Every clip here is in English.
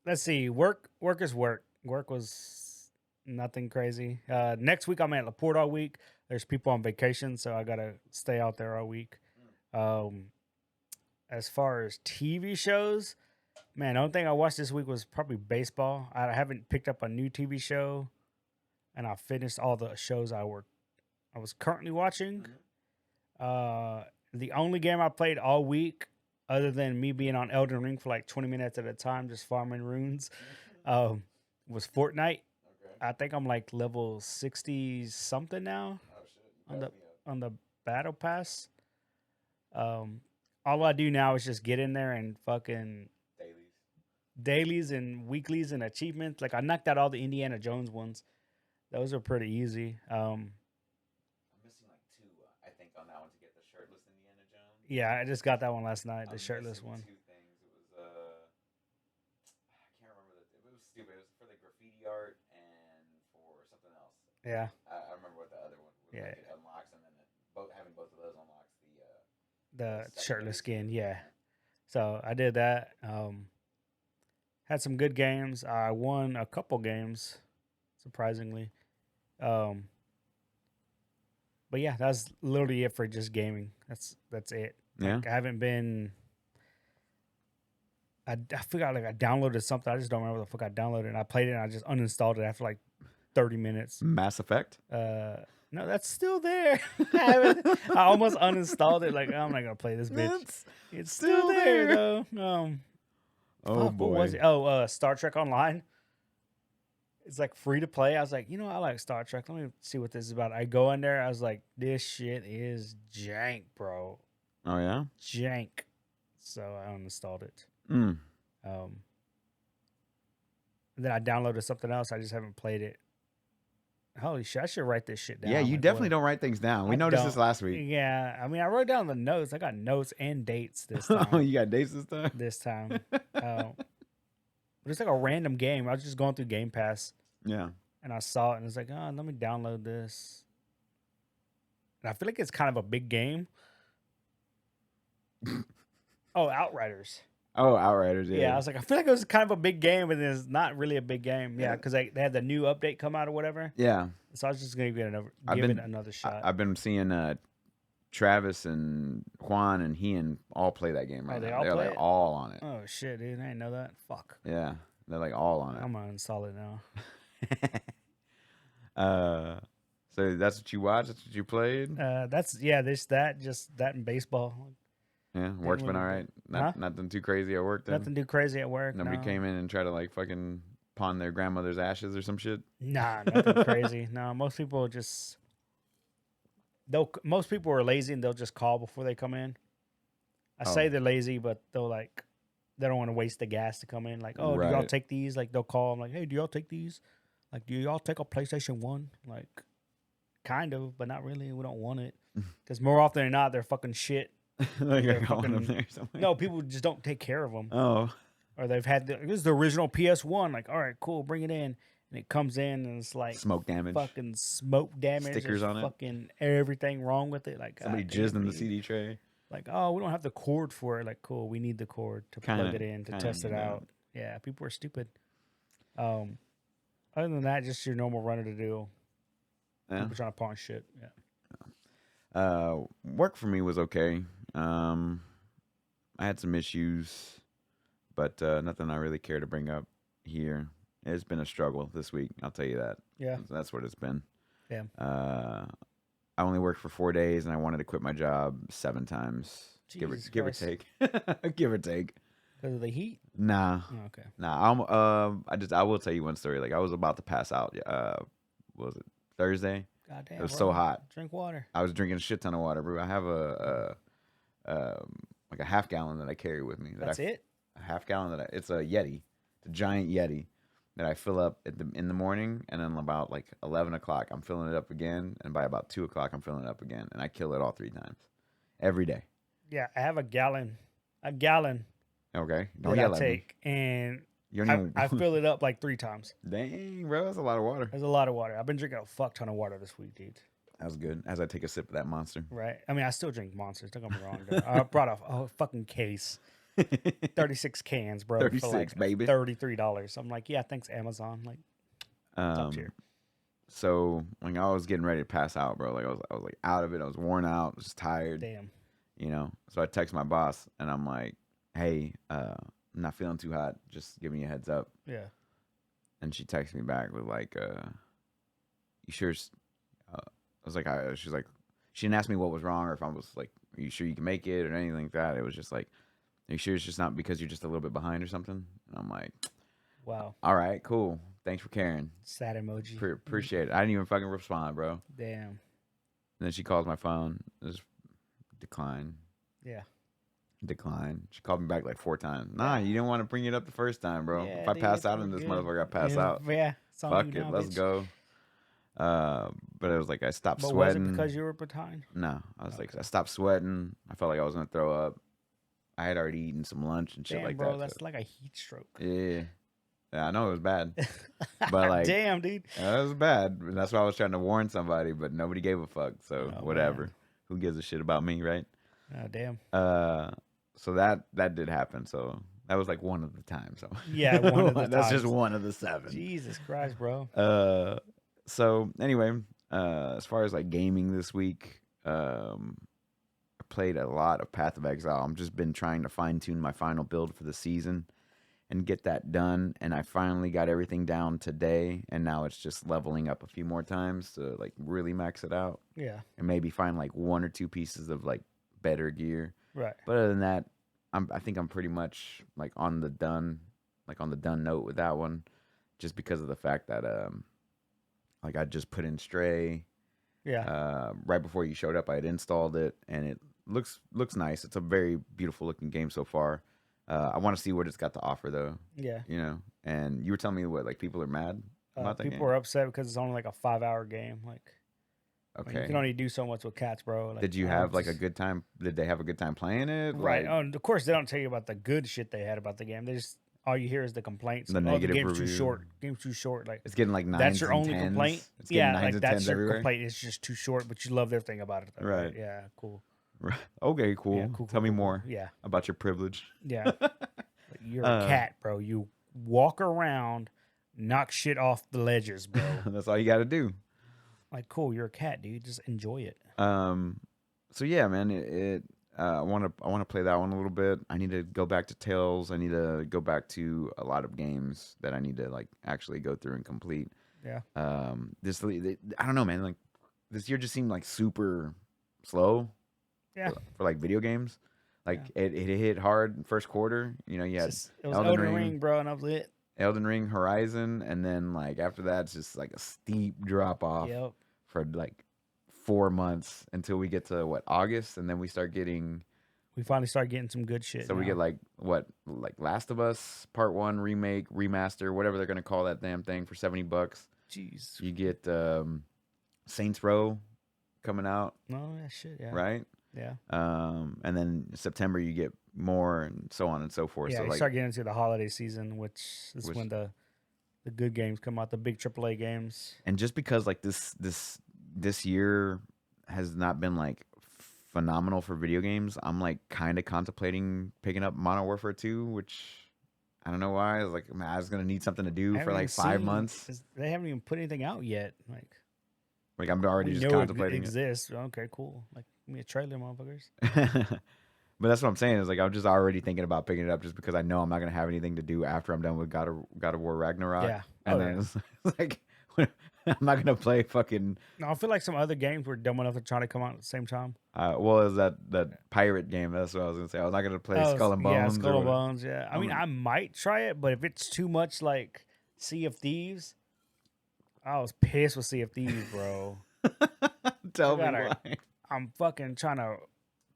let's see. Work is work. Work was nothing crazy. Next week I'm at Laporte all week. There's people on vacation, so I gotta stay out there all week. Um, as far as TV shows, man, the only thing I watched this week was probably baseball. I haven't picked up a new TV show, and I finished all the shows I was currently watching. The only game I played all week, other than me being on Elden Ring for like 20 minutes at a time, just farming runes, um, was Fortnite. Okay. I think I'm like level 60 something now Oh shit. You on passed the me up. on the battle pass. Um, all I do now is just get in there and fucking Dailies. dailies and weeklies and achievements. Like I knocked out all the Indiana Jones ones. Those are pretty easy. I'm missing like two. I think on that one to get the shirtless Indiana Jones. Yeah, I just got that one last night, the I'm shirtless missing one. two things. It was I can't remember the. It was stupid. It was for the graffiti art and for something else. Yeah, I remember what the other one was. yeah, Like it unlocks and then having both of those unlocks the the shirtless secondary skin. skin. Yeah, so I did that. Had some good games. I won a couple games, surprisingly. Um, but yeah, that's literally it for just gaming. That's it. Yeah. Like, I haven't been. I forgot like I downloaded something. I just don't remember what the fuck I downloaded. And I played it and I just uninstalled it after like 30 minutes. Mass Effect. No, that's still there. I almost uninstalled it. Like I'm not gonna play this bitch. It's still there though. Oh Fuck, boy. what was it? Oh, Star Trek Online. It's like free to play. I was like, I like Star Trek. Let me see what this is about. I go in there. I was like, this shit is jank, bro. Oh yeah. Jank. So I uninstalled it. Mm. And then I downloaded something else. I just haven't played it. Holy shit! I should write this shit down. Yeah, you Like, definitely what- don't write things down. We I noticed this don't. last week. Yeah, I mean, I wrote down the notes. I got notes and dates this Oh, time. you got dates this time? This time, but it's like a random game. I was just going through Game Pass Yeah. and I saw it and it's like, oh, let me download this. And I feel like it's kind of a big game. Oh, Outriders. Oh, Outriders. Yeah. I was like, I feel like it was kind of a big game, but it's not really a big game. Yeah, Yeah. because they had the new update come out or whatever. Yeah. So I was just gonna give I've it been- another shot. I've been seeing Travis and Juan and Ian all play that game right they now. all They're play like it? all on it. Oh shit, dude! I didn't know that. Fuck. Yeah. They're like all on I'm gonna install it now. it. So that's what you watched? That's what you played? Just that and baseball. Yeah. Work's been really all good. right. Nothing too crazy at work then? Nothing too crazy at work. Nobody no. came in and tried to like fucking pawn their grandmother's ashes or some shit? Nah, nothing crazy. No, most people just most people are lazy and they'll just call before they come in. I say Oh. they're lazy, but they don't want to waste the gas to come in. Like, oh, do y'all Right. take these? Like they'll call. I'm like, hey, do y'all take these? Like, do y'all take a PlayStation 1? Like, kind of, but not really. We don't want it because more often than not, they're fucking shit. Like They're I got one up fucking- there somewhere. No, people just don't take care of them. Oh. Or they've had this is the original PS1. Like, all right, cool, bring it in, and it comes in and it's like Smoke damage. fucking smoke damage, Stickers there's on it. fucking everything wrong with it. Like Somebody goddamn, jizzed in the dude. CD tray. Like, oh, we don't have the cord for it. Like, cool, we need the cord to plug Kinda- it in to kinda test it need that. out. Yeah, people are stupid. Other than that, just your normal runner to do. Yeah. People trying to pawn shit. Yeah. Work for me was okay. I had some issues, but nothing I really care to bring up here. It's been a struggle this week. I'll tell you that. Yeah. That's what it's been. Yeah. I only worked for 4 days, and I wanted to quit my job 7 times. Give or Jesus take. Christ. Give or take. Because of the heat. Nah. Oh, okay. Nah. I will tell you one story. Like I was about to pass out. What was it Thursday? Goddamn. It was bro. so hot. Drink water. I was drinking a shit ton of water, bro. I have like a half gallon that I carry with me. That's it. A half gallon it's a Yeti, it's a giant Yeti that I fill up in the morning, and then about like 11 o'clock I'm filling it up again, and by about 2 o'clock I'm filling it up again, and I kill it all 3 times every day. Yeah, I have a gallon. A gallon Okay, don't that yell I at me. take, and You don't even. I fill it up like 3 times. Dang, bro, that's a lot of water. There's a lot of water. I've been drinking a fuck ton of water this week, dude. That was good. As I take a sip of that monster. Right? I mean, I still drink Monsters. Don't get me wrong. Dude. I brought a fucking case. 36 cans, bro. 36, for like baby. $33. I'm like, yeah, thanks, Amazon. Like, top tier. So when I was getting ready to pass out, bro, like I was like out of it. I was worn out, I was tired. Damn. You know, so I text my boss and I'm like, "Hey, I'm not feeling too hot. Just giving you a heads up." Yeah. And she texted me back with like, "You sure?" I was like, she's like, she didn't ask me what was wrong or if I was like, "Are you sure you can make it?" or anything like that. It was just like, "Are you sure it's just not because you're just a little bit behind or something?" And I'm like, wow. All right, cool. Thanks for caring. Sad emoji. Appreciate it. I didn't even fucking respond, bro. Damn. And then she calls my phone. Just decline. Yeah. Decline. She called me back like 4 times. Nah, you didn't want to bring it up the first time, bro. Yeah, If I pass dude, out we're in this good. motherfucker, I pass Yeah, out. Yeah. It's on Fuck you it, now, let's bitch. go. But it was like I stopped But sweating. was it because you were behind? No, I was like Okay. I stopped sweating. I felt like I was gonna throw up. I had already eaten some lunch and shit Damn, like bro, that. that's like a heat stroke. Yeah, I know it was bad, but like, damn, dude. it was bad. And that's why I was trying to warn somebody, but nobody gave a fuck. So Oh, whatever. man. Who gives a shit about me, right? Oh, damn. So that did happen. So that was like one of the times. So Yeah, one of the that's just times. one of the 7. Jesus Christ, bro. So anyway, as far as like gaming this week, I played a lot of Path of Exile. I'm just been trying to fine tune my final build for the season and get that done. And I finally got everything down today. And now it's just leveling up a few more times to like really max it out Yeah. and maybe find like 1 or 2 pieces of like better gear. Right. But other than that, I think I'm pretty much like on the done note with that one, just because of the fact that like I just put in Stray. Yeah. Right before you showed up, I had installed it, and it looks nice. It's a very beautiful looking game so far. I want to see what it's got to offer though. Yeah. You know, and you were telling me what like people are mad about that People game. are upset because it's only like a 5-hour game. Like, Okay. you can only do so much with cats, bro. Like, Did you have like a good time? Did they have a good time playing it? Right. Like, Oh, and of course, they don't tell you about the good shit they had about the game. They just all you hear is the complaints. The like, negative the game's review. too short. Game's too short. Like, it's getting like 9s that's your and only 10s. complaint. It's getting Yeah, 9s like and that's 10s your everywhere. complaint. It's just too short, but you love everything about it. Though, Right. Yeah. Cool. Okay, cool. Yeah, cool. Tell me cool. more Yeah. about your privilege. Yeah. Like, you're a cat, bro. You walk around, knock shit off the ledges, bro. That's all you got to do. Like, cool. You're a cat, dude. Just enjoy it. So yeah, man, I want to play that one a little bit. I need to go back to Tales. I need to go back to a lot of games that I need to like actually go through and complete. Yeah. I don't know, man. Like this year just seemed like super slow. Yeah. For like video games, like it hit hard in first quarter. You know, you had It was Elden Ring, bro, and I was lit. Elden Ring, Horizon, and then like after that, it's just like a steep drop off Yep. for like 4 months until we get to August, and then we start getting. We finally start getting some good shit. So we get like Last of Us Part 1 remake, remaster, whatever they're gonna call that damn thing for $70. Jeez. You get Saints Row coming out, No, that shit. Yeah. right? Yeah. And then September you get more, and so on and so forth. Yeah. So You like, start getting into the holiday season, which is when the good games come out, the big AAA games. and just because like this year has not been like phenomenal for video games, I'm like kind of contemplating picking up Modern Warfare 2, which I don't know why. I was like, man, I was gonna need something to do for like 5 months. They haven't even put anything out yet. Like I'm already we just know contemplating it exists. Okay, cool. Like, give me a trailer, motherfuckers. But that's what I'm saying is like I'm just already thinking about picking it up just because I know I'm not gonna have anything to do after I'm done with God of War Ragnarok. Yeah. And then it's like I'm not gonna play fucking. No, I feel like some other games were dumb enough to try to come out at the same time. Well, is that pirate game? That's what I was gonna say. I was not gonna play Skull and Bones. Yeah, or Skull and whatever. Bones. Yeah, I mean, I might try it, but if it's too much like Sea of Thieves, I was pissed with Sea of Thieves, bro. Tell me why. I'm fucking trying to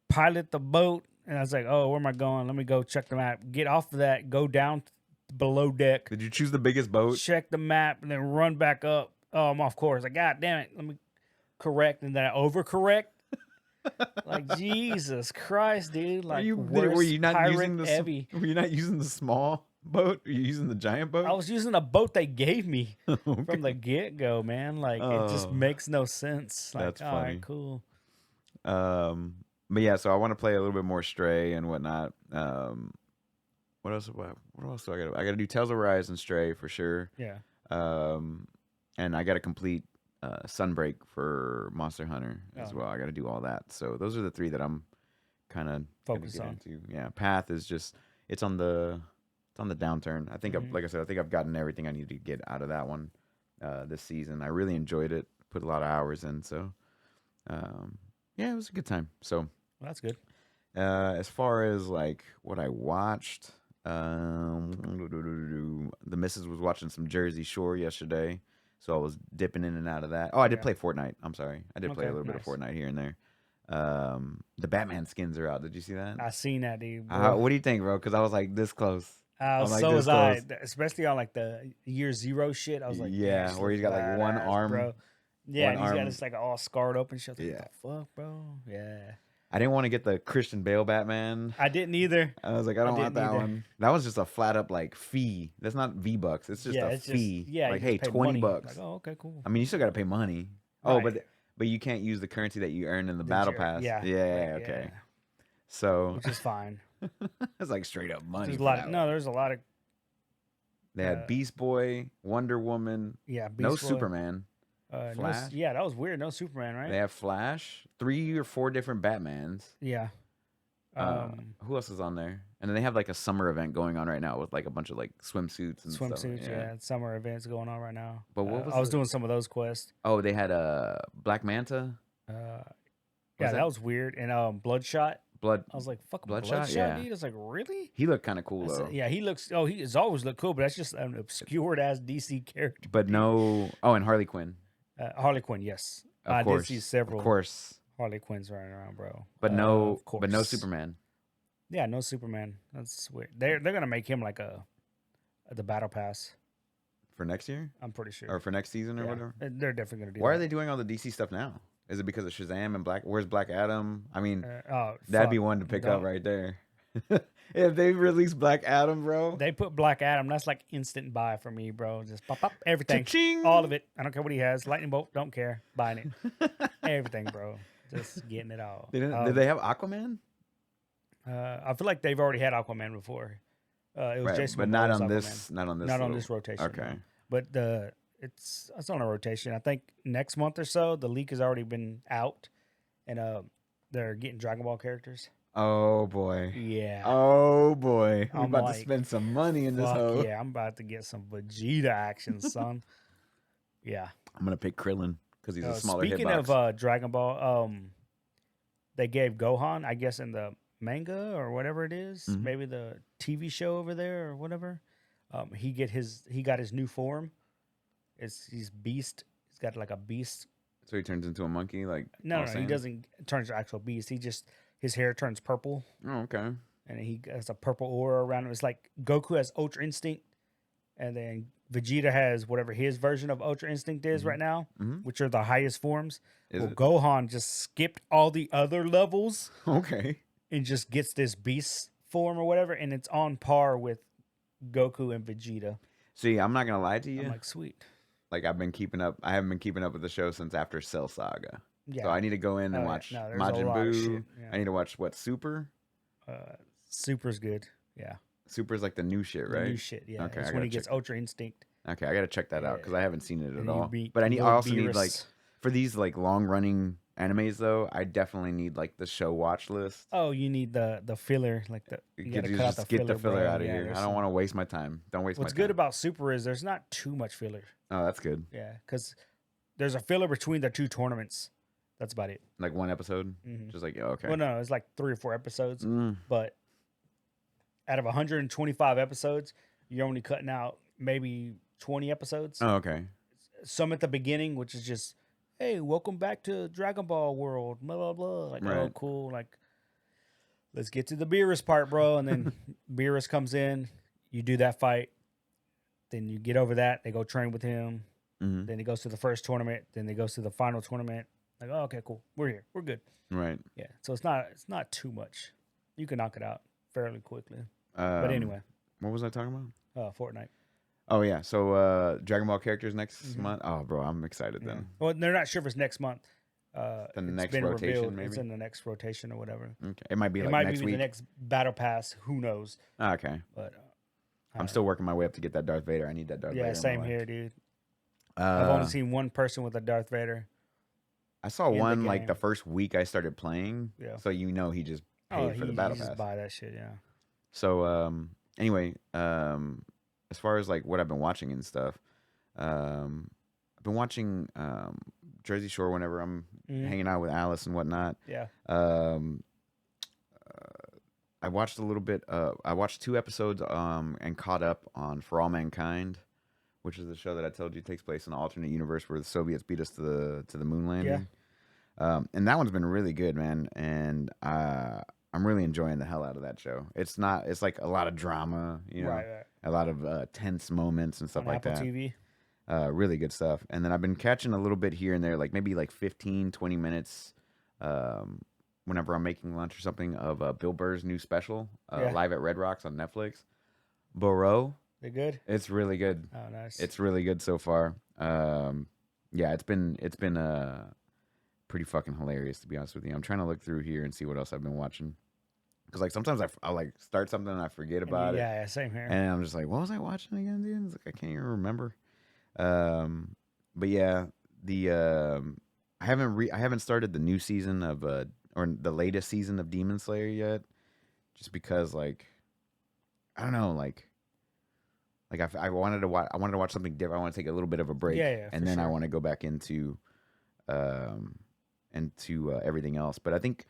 pilot the boat, and I was like, "Oh, where am I going? Let me go check the map. Get off of that. Go down below deck. Did you choose the biggest boat? Check the map, and then run back up. Oh, I'm off course. Like, God damn it. Let me correct, and then I overcorrect. Like, Jesus Christ, dude. Like, were you not using heavy. Were you not using the small boat? Were you using the giant boat? I was using a boat they gave me from the get go, man. Like, it just makes no sense. Like, that's all funny. right, cool. But yeah, so I want to play a little bit more Stray and whatnot. What else? What else do I got? I got to do Tales of Rise and Stray for sure. Yeah. And I got to complete Sunbreak for Monster Hunter as Oh. well. I got to do all that. So those are the 3 that I'm kind of Focus on. into. Yeah, Path is just it's on the downturn. I think Mhm. like I said, I think I've gotten everything I need to get out of that one this season. I really enjoyed it. Put a lot of hours in. So yeah, it was a good time. So Well, that's good. as far as like what I watched, the missus was watching some Jersey Shore yesterday, so I was dipping in and out of that. Oh, I did Yeah. play Fortnite. I'm sorry, I did play a Okay, little bit of nice. Fortnite here and there. The Batman skins are out. Did you see that? I seen that, dude. Bro. What do you think, bro? Because I was like this close. I'm like So this was I, close. especially on like the year 0 shit. I was like, Yeah, "Damn, she where he's looks got like one badass, arm, bro. Yeah, one and he's got arm. this like all scarred up and shit. Like, Yeah. what the fuck, bro? Yeah. I didn't want to get the Christian Bale Batman. I didn't either. I was like, I don't want didn't that either. one. That was just a flat up like fee. That's not V-Bucks. It's just Yeah, a it's fee. just yeah. Like, you hey, just pay 20 money. bucks. Like, oh, okay, cool. I mean, you still got to pay money. Oh, Right. but you can't use the currency that you earn in the The battle jer- pass. yeah, Yeah. like, Okay. yeah, So which is fine. it's like straight up money. There's a for lot. that No, one. there's a lot of They had Beast Boy, Wonder Woman, yeah. Beast no Boy. Superman. No, Flash? yeah, that was weird. No Superman, right? They have Flash, 3 or 4 different Batmans. Yeah. Who else is on there? And then they have like a summer event going on right now with like a bunch of like swimsuits and stuff. Swimsuits, yeah. Summer events going on right now. But what was I was the- doing some of those quests. Oh, they had a Black Manta, Yeah, that? that was weird. And Bloodshot. Blood. I was like, fucking Bloodshot? Bloodshot, Yeah. dude. I was like, really? He looked kind of cool I said, though. yeah, he looks. Oh, he has always looked cool, but that's just an obscured ass DC character. But no. Oh, and Harley Quinn. Harley Quinn, yes, Of I course. did see several Of course. Harley Quinns running around, bro. But Of no. course. But no Superman Yeah, no Superman. That's weird. They're gonna make him like the battle pass. for next year I'm pretty sure. or for next season or Yeah, whatever. they're definitely gonna do. Why that. are they doing all the DC stuff now? Is it because of Shazam and Black? Where's Black Adam? I mean, Oh, that'd be fuck. one to pick Don't- up right there. If they release Black Adam, bro. They put Black Adam. That's like instant buy for me, bro. Just pop up everything, Cha-ching! all of it. I don't care what he has. Lightning bolt, don't care. Buying it, everything, bro. Just getting it all. Did they have Aquaman? I feel like they've already had Aquaman before. It was Right, Jason, but not Momoa's on Aquaman. this. Not on this. Not on little- this rotation. Okay. no. But it's on a rotation. I think next month or so, the leak has already been out, and they're getting Dragon Ball characters. Oh boy. Yeah. Oh boy. We're I'm about like, to spend some money in this Fuck hoe. yeah, I'm about to get some Vegeta action, son. Yeah. I'm gonna pick Krillin because he's a smaller Speaking hitbox. of Dragon Ball, they gave Gohan, I guess, in the manga or whatever it is, Mhm. maybe the TV show over there or whatever. He got his new form. He's Beast. He's got like a beast. So he turns into a monkey, like No, all he Saiyan? doesn't turn to actual beast. His hair turns purple, Oh, okay. and he has a purple aura around him. It's like Goku has Ultra Instinct, and then Vegeta has whatever his version of Ultra Instinct is right now, Mhm. which are the highest forms. Is Well, it Gohan just skipped all the other levels okay? and just gets this beast form or whatever, and it's on par with Goku and Vegeta. See, I'm not gonna lie to you. I'm like, sweet. Like I haven't been keeping up with the show since after Cell Saga. Yeah. So I need to go in and Oh, yeah. watch No, there's a Majin lot of Buu. shit, yeah. I need to watch what Super. Super's good. Yeah. Super's like the new shit, The right? new shit. Yeah. Okay, I That's when gotta he gets check- Ultra Instinct. Okay, I gotta check that out because I haven't seen it at and you all. beat But I Lord also need like Beerus. for these like long running animes though. I definitely need like the show watch list. Oh, you need the filler, like you Could gotta you cut out just the get the filler bro. out of Yeah, here? there's I don't some- want to waste my time. Don't waste What's my good time. about Super is there's not too much filler. Oh, that's good. Yeah, because there's a filler between the two tournaments. That's about it. Like one episode, Mhm. just like yeah, okay. Well, no, it's like 3 or 4 episodes, Mm, but out of 125 episodes, you're only cutting out maybe 20 episodes. oh, okay. Some at the beginning, which is just, hey, welcome back to Dragon Ball World, blah blah blah. Like, oh, Right. cool. Like, let's get to the Beerus part, bro. And then Beerus comes in, you do that fight, then you get over that. They go train with him. hmm Then he goes to the first tournament. Then he goes to the final tournament. Like, oh, okay, cool. We're here. We're good. Right. Yeah. So it's not too much. You can knock it out fairly quickly. But anyway, what was I talking about? Fortnite. Oh yeah, so Dragon Ball characters next Mhm. month. Oh, bro, I'm excited Yeah. then. Well, they're not sure if it's next month. The it's next been rotation, revealed. maybe? It's in the next rotation or whatever. Okay. It might be It like might next be week. the next battle pass. Who knows? Okay. But I'm still working my way up to get that Darth Vader. I need that Darth Vader. yeah, in my same life. here, dude. I've only Uh, seen one person with a Darth Vader. I saw in the one like game. the first week I started playing. Yeah. So he just paid for the battle just pass. buy that shit. Yeah. So anyway, as far as like what I've been watching and stuff, I've been watching Jersey Shore whenever I'm hanging out with Alice and whatnot. Yeah. I watched a little bit. I watched 2 episodes and caught up on For All Mankind, which is the show that I told you takes place in an alternate universe where the Soviets beat us to the moon landing. And that one's been really good, man. And I'm really enjoying the hell out of that show. It's like a lot of drama, Right. a lot of tense moments and stuff On like Apple that. TV. Really good stuff. And then I've been catching a little bit here and there, like maybe like 15, 20 minutes whenever I'm making lunch or something of Bill Burr's new special, live at Redux on Netflix. Bro. They good? It's really good. Oh, nice. It's really good so far. Yeah, it's been pretty fucking hilarious, to be honest with you. I'm trying to look through here and see what else I've been watching. Because like sometimes I'll like start something and I forget about it. Yeah, same here. And I'm just like, what was I watching again, dude? It's like, I can't even remember. But yeah, I haven't started the new season of or the latest season of Demon Slayer yet, just because like I don't know, like I wanted to watch something different. I want to take a little bit of a break, and then I want to go back into everything else. But I think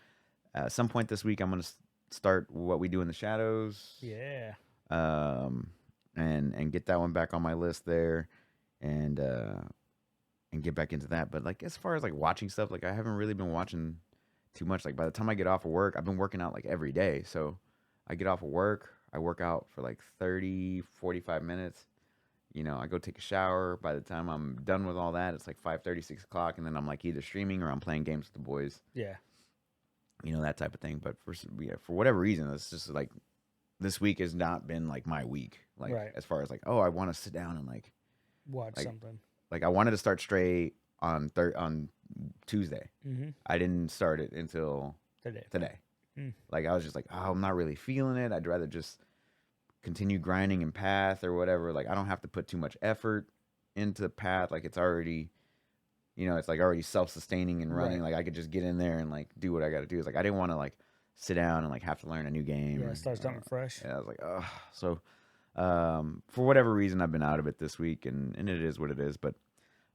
at some point this week I'm gonna start What We Do in the Shadows. Yeah. And get that one back on my list there, and get back into that. But like as far as like watching stuff, like I haven't really been watching too much. Like by the time I get off of work, I've been working out like every day. So I get off of work, I work out for like 30, 45 minutes. I go take a shower. By the time I'm done with all that, it's like 5:30, 6 o'clock, and then I'm like either streaming or I'm playing games with the boys. Yeah. That type of thing. But for whatever reason, it's just like this week has not been like my week. Like as far as like, oh, I want to sit down and like watch something. Like I wanted to start straight on Tuesday. Mm-hmm. I didn't start it until today. Like I was just like, oh, I'm not really feeling it. I'd rather just continue grinding in Path or whatever. Like I don't have to put too much effort into Path. Like it's already, it's like already self-sustaining and running. Like I could just get in there and like do what I got to do. It's like I didn't want to like sit down and like have to learn a new game. Yeah, start something fresh. Yeah, I was like, oh, so. For whatever reason, I've been out of it this week, and it is what it is. But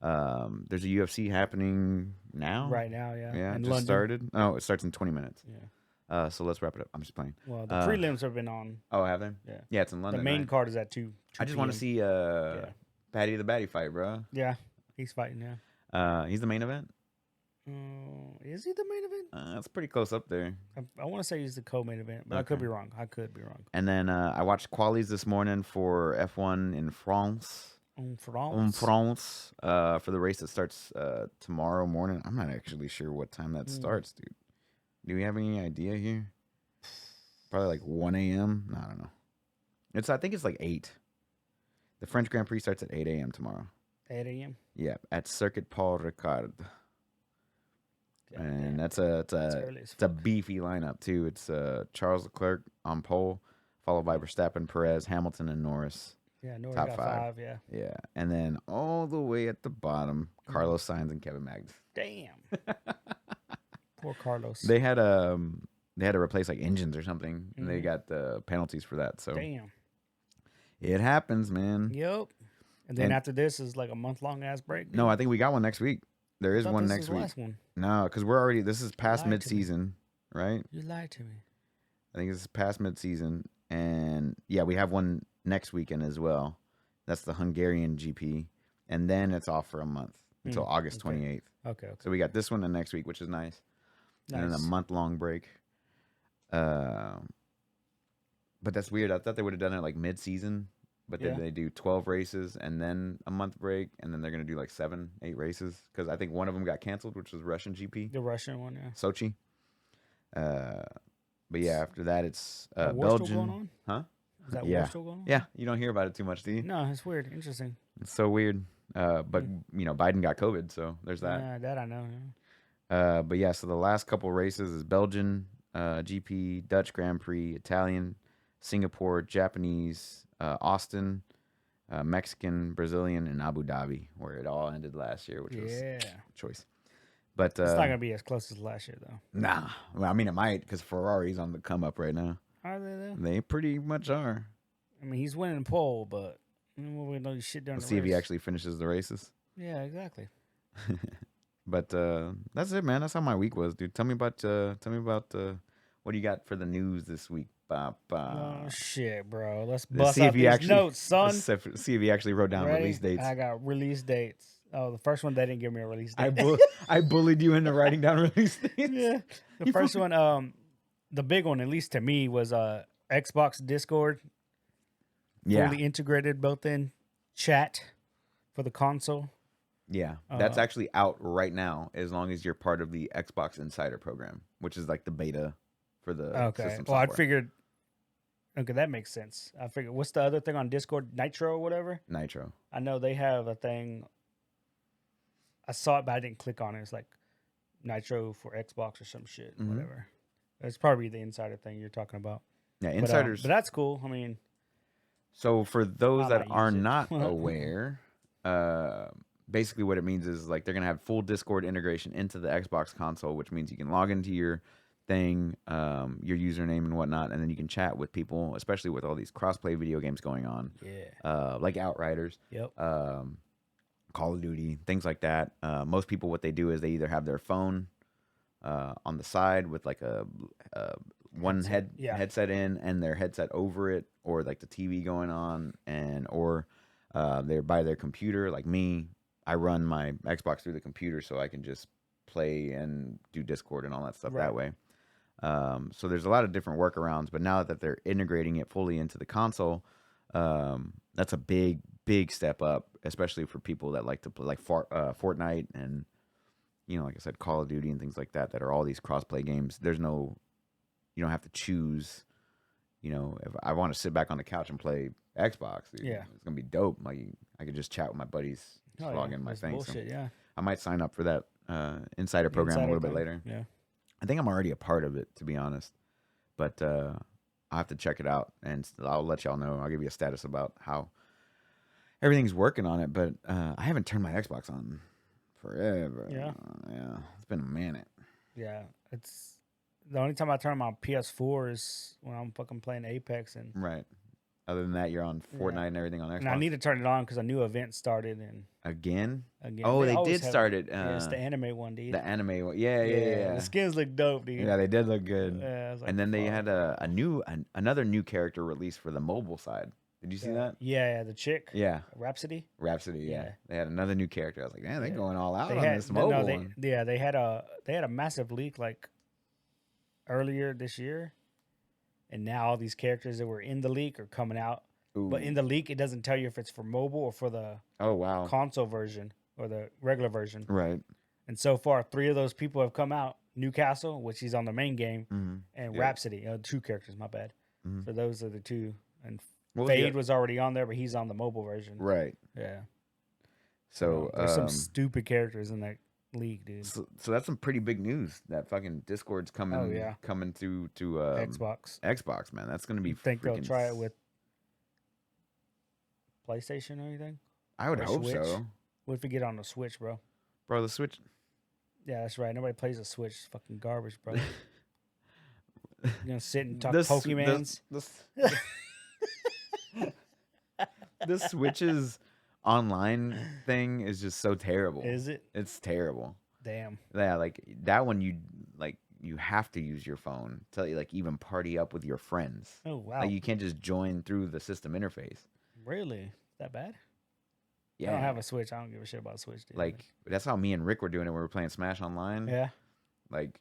there's a UFC happening now. Right now, yeah. Yeah, in just London. started. Oh, it starts in 20 minutes. Yeah. So let's wrap it up. I'm just playing. Well, the prelims have been on. Oh, have they? Yeah. Yeah, it's in London. The main right? card is at 2 I just want to see Patty the Batty fight, bro. Yeah, he's fighting now. He's the main event. Is he the main event? It's pretty close up there. I want to say he's the co-main event, but I could be wrong. And then I watched qualies this morning for F1 in France. En France. For the race that starts tomorrow morning. I'm not actually sure what time that starts, dude. Do we have any idea here? Probably like 1 a.m. No, I don't know. I think it's like 8. The French Grand Prix starts at 8 a.m. tomorrow. 8 a.m. Yeah, at Circuit Paul Ricard. And it's a beefy lineup too. It's Charles Leclerc on pole, followed by Verstappen, Perez, Hamilton, and Norris. Yeah, Norris top got 5. Yeah. Yeah, and then all the way at the bottom, Carlos Sainz and Kevin Magnussen. Damn. Poor Carlos. They had to replace like engines or something, and they got the penalties for that. So damn, it happens, man. Yep. And then after this is like a month-long ass break. Dude. No, I think we got one next week. There is one next week. Last one. No, because this is past mid-season, right? You lied to me. I think this is past mid-season, and yeah, we have one next weekend as well. That's the Hungarian GP, and then it's off for a month until August 28th. Okay. So we got this one the next week, which is nice. And then a month-long break. But that's weird. I thought they would have done it like mid-season, but then they do 12 races and then a month break, and then they're going to do like 7, 8 races, because I think one of them got canceled, which was Russian GP. The Russian one, yeah. Sochi. But yeah, after that it's Belgium. Still going on? Huh? Is that war still going on? Yeah, you don't hear about it too much, do you? No, it's weird. Interesting. It's so weird. But Biden got COVID, so there's that. That I know. But yeah, so the last couple races is Belgian GP, Dutch Grand Prix, Italian, Singapore, Japanese, Austin, Mexican, Brazilian, and Abu Dhabi, where it all ended last year, which was Yeah. choice. But It's not going to be as close as last year, though. nah, well, I mean it might because Ferrari's on the come up right now. Are they, though? They pretty much are. I mean, he's winning pole, but we know shit during We'll the see if he race. actually finishes the races. Yeah, exactly. But that's it, man. That's how my week was, dude. Tell me about what do you got for the news this week? Oh, shit, bro. Let's Let's bust see out if he these actually notes, son. see if he actually wrote down Ready? release dates. I got release dates. Oh, the first one, they didn't give me a release date. I bullied you into writing down release dates. Yeah. The first one, the big one, at least to me, was Xbox Discord. Yeah, Fully integrated built-in chat for the console. yeah. That's actually out right now. As long as you're part of the Xbox Insider program, which is like the beta for the Okay. system Well, I software. figured. Okay, that makes sense. I figured. What's the other thing on Discord? Nitro or whatever. Nitro. I know they have a thing. I saw it, but I didn't click on it. It's like Nitro for Xbox or some shit, Mhm. whatever. It's probably the insider thing you're talking about. Yeah, But, insiders. but that's cool. I mean, So for those I that might are use it. not aware, basically what it means is like they're gonna have full Discord integration into the Xbox console, which means you can log into your thing, your username and whatnot, and then you can chat with people, especially with all these crossplay video games going on, yeah. like Outriders, Yep. Call of Duty, things like that. Most people, what they do is they either have their phone on the side with like a one headset in and their headset over it, or like the TV going on, or they're by their computer. Like me, I run my Xbox through the computer, so I can just play and do Discord and all that stuff that way. So there's a lot of different workarounds, but now that they're integrating it fully into the console, that's a big step up, especially for people that like to play like Fortnite and, you know, like I said, Call of Duty and things like that are all these crossplay games. You don't have to choose, you know, if I want to sit back on the couch and play Xbox, Yeah. it's going to be dope. Like I could just chat with my buddies, just log in my That's thing. bullshit, So yeah. I might sign up for that insider program a little bit thing, later. Yeah. I think I'm already a part of it, to be honest, but I'll have to check it out, and I'll let y'all know. I'll give you a status about how everything's working on it, but I haven't turned my Xbox on forever. Yeah. Yeah, it's been a minute. Yeah. It's the only time I turn my PS4 is when I'm fucking playing Apex, and Right. Other than that, you're on Fortnite and everything on Xbox. and I need to turn it on because a new event started, and Again? again. Oh, they always did have start it. yeah, it's the anime one, dude. The anime one. Yeah. The skins look dope, dude. Yeah, they did look good. Yeah, I was like, And then they fuck. had another new character released for the mobile side. Did you see that? Yeah, the chick. Yeah. Rhapsody. Rhapsody, yeah. Yeah. They had another new character. I was like, man, they're Yeah. going all out They on had this mobile one. they had a massive leak like earlier this year, and now all these characters that were in the leak are coming out. Ooh. But in the leak, it doesn't tell you if it's for mobile or for the Oh, wow. console version or the regular version. Right. And so far, 3 of those people have come out: Newcastle, which he's on the main game, Mm-hmm. and Yeah. Rhapsody. 2 characters, my bad. Mhm. So those are the 2. And What was Fade the- was already on there, but he's on the mobile version. Right. Yeah. So there's some stupid characters in that league, dude. so that's some pretty big news. That fucking Discord's coming. Oh, yeah. Coming to Xbox. Xbox, man. That's gonna be. You think they'll freaking try it with PlayStation or anything? I would or hope Switch? so, What if we get on the Switch, bro? bro. The Switch. Yeah, that's right. Nobody plays a Switch. It's fucking garbage, bro. You're gonna sit and talk The s- the- Pokemans. The Switch's online thing is just so terrible. Is it? It's terrible. Damn. Yeah, like that one you have to use your phone to like even party up with your friends. Oh wow. Like you can't just join through the system interface. Really? That bad? Yeah. I don't have a Switch. I don't give a shit about a Switch, dude. Like that's how me and Rick were doing it when we were playing Smash Online. yeah. Like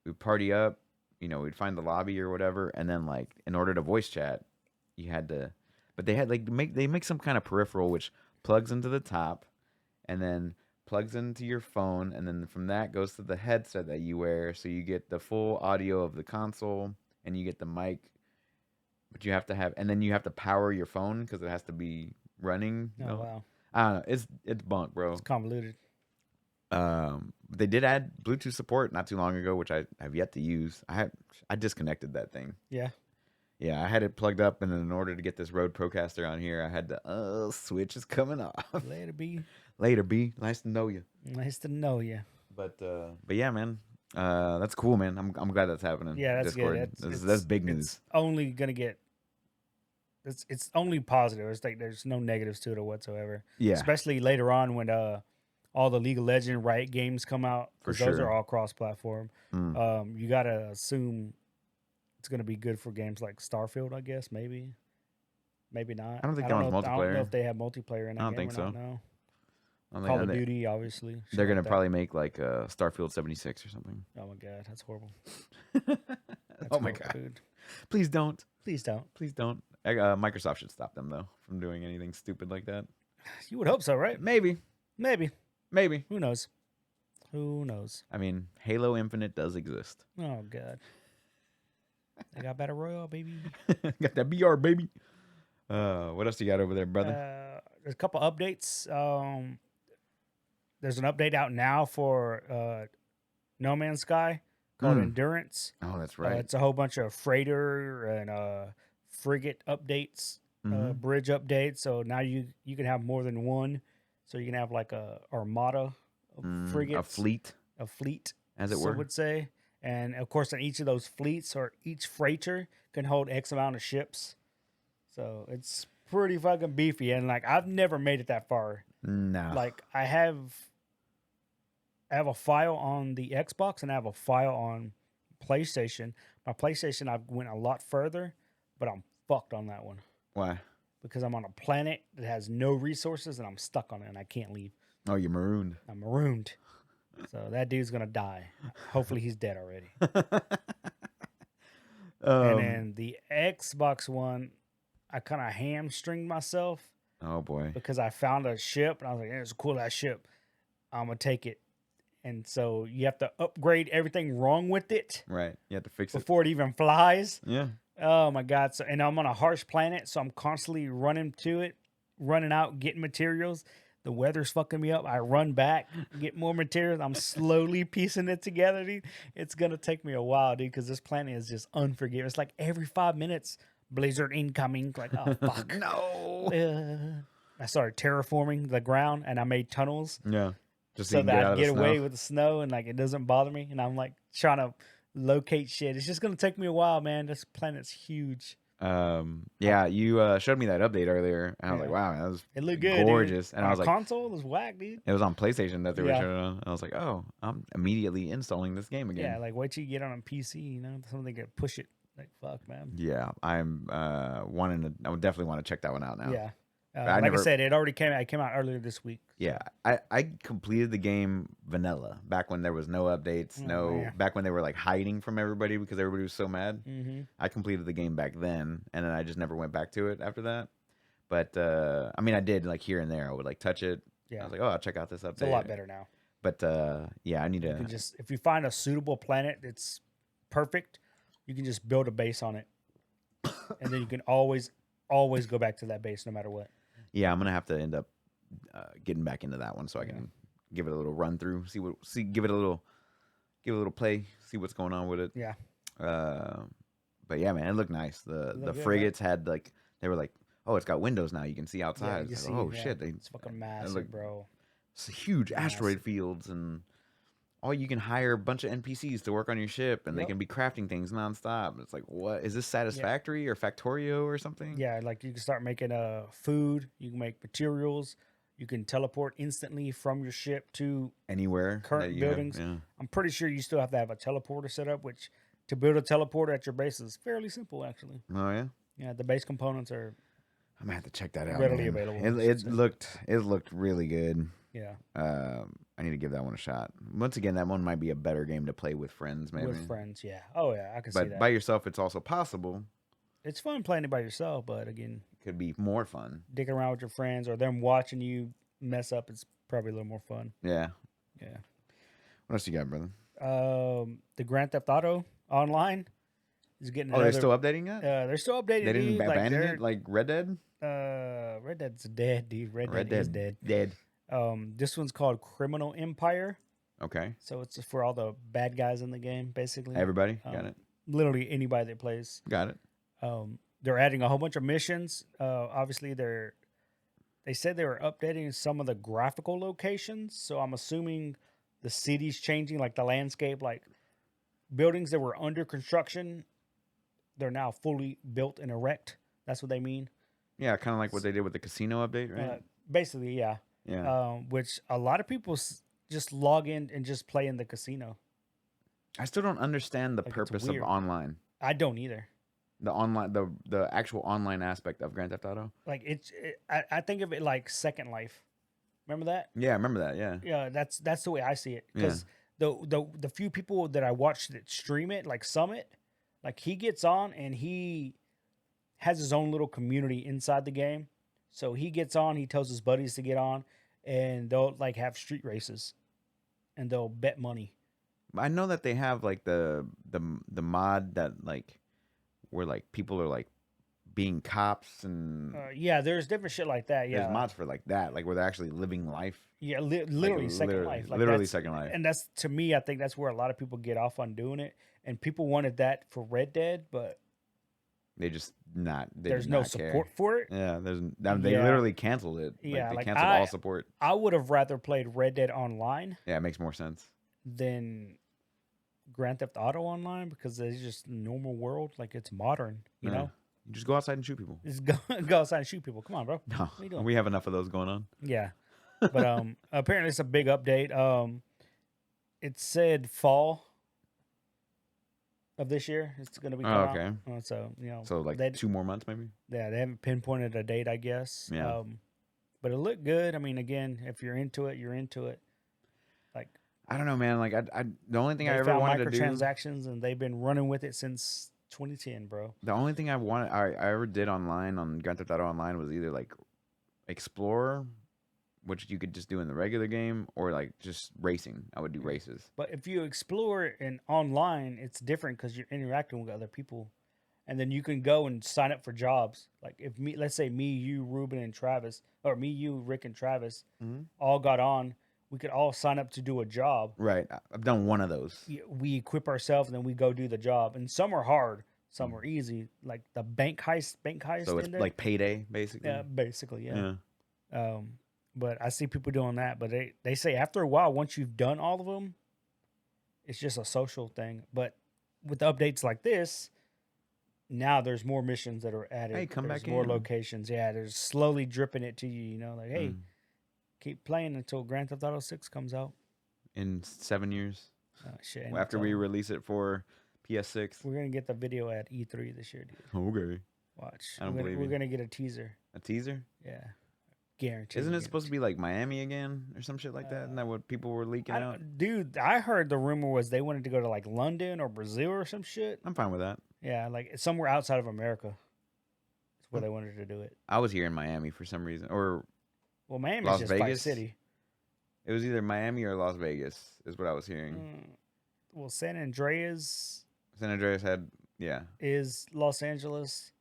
we'd party up, you know, we'd find the lobby or whatever, and then like in order to voice chat, you had to but they had like they make some kind of peripheral which plugs into the top and then plugs into your phone, and then from that goes to the headset that you wear, so you get the full audio of the console and you get the mic, but you have to have, and then you have to power your phone because it has to be running. Oh wow. I don't know. It's bunk, bro. It's convoluted. They did add Bluetooth support not too long ago, which I have yet to use. I disconnected that thing. Yeah. Yeah, I had it plugged up, and then in order to get this Rode Procaster on here, I had to switch is coming off. Later, B. Later, B. Nice to know you. Nice to know you. But yeah, man. That's cool, man. I'm glad that's happening. Yeah, that's Discord. good. That's big news. It's only gonna get. It's only positive. It's like there's no negatives to it or whatsoever. Yeah, Especially later on when all the League of Legends Riot games come out, because For those sure. are all cross-platform. Mm. You gotta assume it's gonna be good for games like Starfield, I guess. Maybe not. I don't think know. that one's I don't know multiplayer. if they have multiplayer in that I don't game think or not. so. No. I don't Call think- of they- Duty, obviously. shit They're gonna like that. probably make like Starfield 76 or something. Oh my god, that's horrible. Oh That's my horrible, god! dude. Please don't. Please don't. Please don't. Microsoft should stop them though from doing anything stupid like that. You would hope so, right? Maybe. Maybe. Who knows? Who knows? I mean, Halo Infinite does exist. Oh god. They got Battle Royale, baby. Got that BR, baby. What else you got over there, brother? There's a couple updates. There's an update out now for No Man's Sky called Endurance. Oh, that's right. It's a whole bunch of freighter and frigate updates, Mhm. bridge updates. So now you can have more than one. So you can have like a armada of frigates, A a fleet, as it some were. would say. And of course, in each of those fleets or each freighter can hold X amount of ships. So it's pretty fucking beefy. And like, I've never made it that far. No. Like I have a file on the Xbox and I have a file on PlayStation. My PlayStation, I went a lot further, but I'm fucked on that one Why? because I'm on a planet that has no resources and I'm stuck on it and I can't leave. Oh, you're marooned. I'm marooned. So that dude's gonna die. Hopefully he's dead already. And then the Xbox One, I kind of hamstringed myself Oh boy. because I found a ship and I was like, it's a cool ass ship. I'm gonna take it. And so you have to upgrade everything wrong with it Right. You have to fix it. before it even flies. Yeah. Oh my god! So and I'm on a harsh planet, so I'm constantly running to it, running out, getting materials. The weather's fucking me up. I run back, get more materials. I'm slowly piecing it together, dude. It's gonna take me a while, dude, because this planet is just unforgiving. It's like every 5 minutes, blizzard incoming. Like, oh fuck. No. I started terraforming the ground, and I made tunnels Yeah. Just so you can that out I of the get away snow. with the snow, and like it doesn't bother me. And I'm like trying to locate shit. It's just gonna take me a while, man. This planet's huge. Yeah, you showed me that update earlier, and I was Yeah. like, wow, that was It looked good, dude. gorgeous. And I On was like, console was whack, dude. it was on PlayStation that they were Yeah. showing it on. I was like, oh, I'm immediately installing this game Yeah, again. like wait till you get on a PC, you know, something could push it. Like fuck, man. Yeah, I'm wanting to. I would definitely want to check that one out now. Yeah. I Like never- I said, it already came out. It came out earlier this week. Yeah, I completed the game vanilla back when there was no updates, man. back when they were like hiding from everybody because everybody was so mad. Mm-hmm. I completed the game back then, and then I just never went back to it after that. But I mean, I did like here and there. I would like touch it. I Yeah, was like, oh, I'll check out this update. it's a lot better now. But yeah, I need You to. can just if you find a suitable planet that's perfect, you can just build a base on it, and then you can always go back to that base no matter what. Yeah, I'm gonna have to end up getting back into that one so I can give it a little run through, give it a little play, see what's going on with it. Yeah. But yeah, man, it looked nice. The looked good, frigates had like they were like, oh, it's got windows now. You can see outside. you It's see, like, oh yeah. shit, It's fucking massive, look- bro. it's huge asteroid Massive. fields and. Or you can hire a bunch of NPCs to work on your ship, and they Yep. can be crafting things nonstop. It's like, what is this Satisfactory or Factorio or something? Yeah, like you can start making food. You can make materials. You can teleport instantly from your ship to. Anywhere Current that you have, buildings. yeah. I'm pretty sure you still have to have a teleporter set up, which to build a teleporter at your base is fairly simple, actually. Oh yeah. Yeah, the base components are. I'm gonna have to check that out. Readily man. available, I It should say. looked really good. Yeah, I need to give that one a shot. Once again, that one might be a better game to play with friends, maybe. with friends. Yeah. Oh yeah, I can see But that. by yourself, it's also possible. It's fun playing it by yourself, but again, Could be more fun. dicking around with your friends or them watching you mess up is probably a little more fun. Yeah. Yeah. What else you got, brother? The Grand Theft Auto online is getting. Oh, they're another- still updating it. They're still updating. They didn't dude. abandon they're- it like Red Dead. Red Dead's dead, dude. Red Red Dead is dead. Dead. This one's called Criminal Empire. Okay. So it's for all the bad guys in the game, basically. Everybody got it. Literally anybody that plays. Got it. They're adding a whole bunch of missions. Obviously, they said they were updating some of the graphical locations. So I'm assuming the city's changing, like the landscape, like buildings that were under construction, they're now fully built and erect. That's what they mean. Yeah, kind of like what they did with the casino update, right? Basically, yeah. Yeah. Which a lot of people just log in and just play in the casino. I still don't understand the Like, it's purpose of weird. online. I don't either. The actual online aspect of Grand Theft Auto. Like I think of it like Second Life. Remember that? Yeah, I remember that. Yeah. Yeah, that's the way I see it. Because the few people that I watched that stream it, like Summit, like he gets on and he has his own little community inside the game. So he gets on, he tells his buddies to get on, and they'll like have street races, and they'll bet money. I know that they have like the mod that like where like people are like being cops and Yeah, there's different shit like that. Yeah, there's mods for like that, like where they're actually living life. Yeah, literally Second literally, Life. Like literally Second Life. And that's, to me, I think that's where a lot of people get off on doing it. And people wanted that for Red Dead, but They just not. They there's did no not support care. for it. Yeah, they Yeah. literally canceled it. Yeah, they like, canceled all support. I would have rather played Red Dead Online Yeah, it makes more sense. than Grand Theft Auto Online because it's just normal world. Like, it's modern, you know? You just go outside and shoot people. Just go outside and shoot people. Come on, bro. No, What are you doing? we have enough of those going on. Yeah. But apparently it's a big update. It said fall of this year. It's going to be coming okay. out. So, you know. So like 2 more months, maybe. Yeah, they haven't pinpointed a date, I guess. Yeah. But it looked good. I mean, again, if you're into it, you're into it. Like, I don't know, man. Like I the only thing they I ever found wanted to do. microtransactions, and they've been running with it since 2010, bro. The only thing I ever did online on Grand Theft Auto Online was either like Explorer, which you could just do in the regular game, or like just racing. I would do races. But if you explore in online, it's different because you're interacting with other people, and then you can go and sign up for jobs. Like if let's say me, you, Ruben, and Travis, or me, you, Rick, and Travis, all got on. We could all sign up to do a job. Right. I've done one of those. We equip ourselves and then we go do the job. And some are hard, some are easy. Like the bank heist. So it's like Payday, basically. Yeah, basically, yeah. But I see people doing that. But they say after a while, once you've done all of them, it's just a social thing. But with updates like this, now there's more missions that are added. Hey, come there's back more in. locations. Yeah, they're slowly dripping it to you. You know, like hey. Keep playing until Grand Theft Auto 6 comes out. In 7 years. Oh, shit. After we release it for PS6. We're going to get the video at E3 this year, dude. Okay. Watch. I don't believe We're you. going to get a teaser. A teaser? Yeah. Guaranteed. Isn't it supposed to be like Miami again or some shit like that? Isn't that what people were leaking out? Dude, I heard the rumor was they wanted to go to like London or Brazil or some shit. I'm fine with that. Yeah, like somewhere outside of America. That's where they wanted to do it. I was here in Miami for some reason. Or well, Miami's Las just Vegas? Vice City. It was either Miami or Las Vegas, is what I was hearing. Well, San Andreas. San Andreas had, is Los Angeles.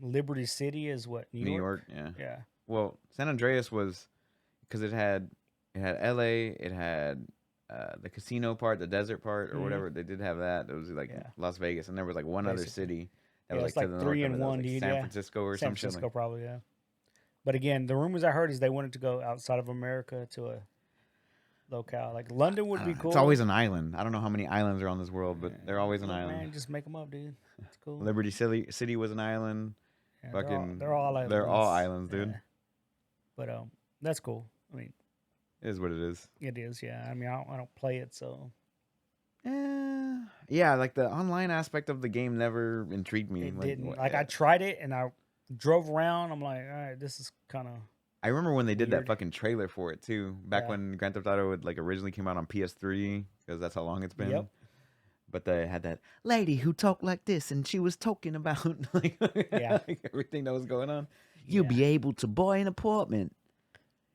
Liberty City is what? New York? yeah. Yeah. Well, San Andreas was because it had LA, it had the casino part, the desert part, or whatever. They did have that. It was like Las Vegas, and there was like one other city that was like to the 3 north of and it. That was 1, like dude. San Francisco or San some shit. Francisco, probably, yeah. But again, the rumors I heard is they wanted to go outside of America to a locale. Like London would be cool. It's always an island. I don't know how many islands are on this world, but they're always an island. Man, just make them up, dude. It's cool. Liberty City was an island. Yeah, Fucking, they're all islands. They're all islands, dude. Yeah. But that's cool. I mean, it is what it is. it is. Yeah. I mean, I don't play it, so. Yeah, like the online aspect of the game never intrigued me. It didn't. Like I tried it and I drove around. I'm like, all right, this is kind of. I remember when they did that weird. fucking trailer for it too. Back when Grand Theft Auto like originally came out on PS3, because that's how long it's been. Yep. But they had that lady who talked like this, and she was talking about like, like everything that was going on. You'll be able to buy an apartment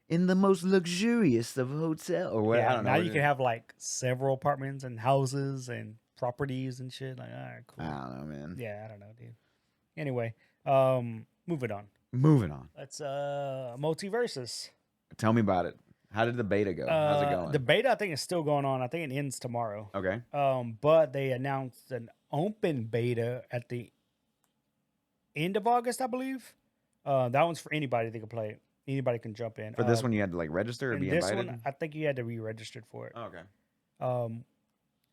in the most luxurious of hotel or what? Yeah, I don't know. now you can have like several apartments and houses and properties and shit. Like, all right, cool. I don't know, man. Yeah, I don't know, dude. Anyway, moving on. Moving on. Let's multiverses. Tell me about it. How did the beta go? How's it going? The beta, I think, is still going on. I think it ends tomorrow. Okay. But they announced an open beta at the end of August, I believe. That one's for anybody that can play it. Anybody can jump in. For this one, you had to like register or and be this invited. one, I think you had to be registered for it. Oh, okay.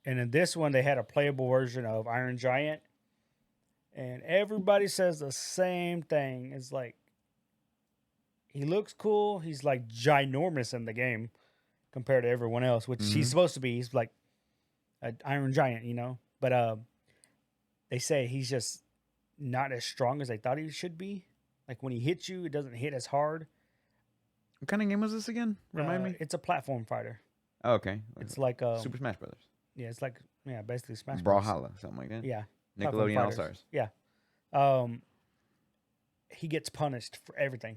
And in this one, they had a playable version of Iron Giant, and everybody says the same thing. It's like he looks cool. He's like ginormous in the game compared to everyone else, which he's supposed to be. He's like an Iron Giant, you know. But they say he's just not as strong as they thought he should be. Like when he hits you, it doesn't hit as hard. What kind of game was this again? Remind me. It's a platform fighter. Oh, okay. It's like Super Smash Brothers. Yeah, it's like basically Smash Bros. Brawlhalla, something like that. Yeah, Nickelodeon All Stars. Yeah. He gets punished for everything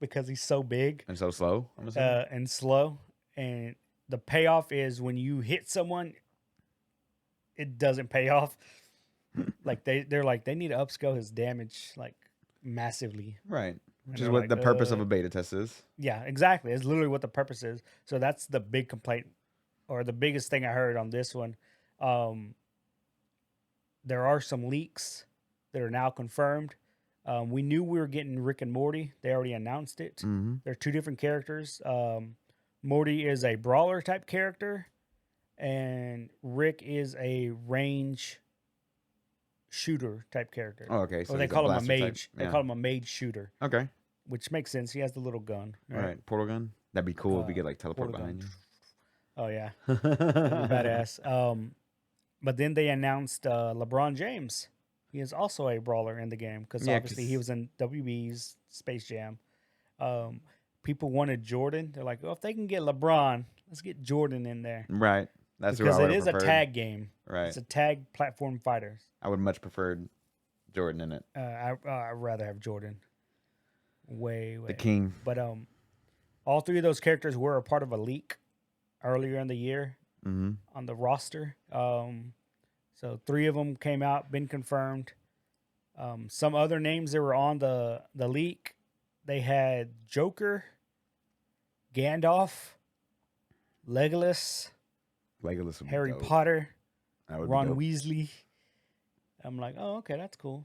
because he's so big And so slow. I'm assuming. and slow. And the payoff is when you hit someone, it doesn't pay off. Like they're like they need to upscale his damage like massively. Right. Which And is they're what like, the purpose of a beta test is. Yeah, exactly. It's literally what the purpose is. So that's the big complaint, or the biggest thing I heard on this one. There are some leaks that are now confirmed. We knew we were getting Rick and Morty. They already announced it. Mm-hmm. They're two different characters. Morty is a brawler type character, and Rick is a range shooter type character. Oh, okay. Or they call him a blaster type. mage. They Yeah. call him a mage shooter, Okay. which makes sense. He has the little gun. All right. Portal gun. That'd be cool if we could like teleport portal gun. behind Oh yeah, you. badass. But then they announced LeBron James. He is also a brawler in the game because Yeah, obviously he was in WB's Space Jam. People wanted Jordan. They're like, well, if they can get LeBron, let's get Jordan in there Right. That's because what I it would is have a preferred. tag game. Right. It's a tag platform fighter. I would much preferred Jordan in it. I'd rather have Jordan. Way. The king. But all three of those characters were a part of a leak earlier in the year Mm-hmm. on the roster. So three of them came out, been confirmed. Some other names that were on the leak, they had Joker, Gandalf, Legolas, Legolas would be Harry dope. Potter, That would be Ron dope. Weasley. I'm like, oh, okay, that's cool.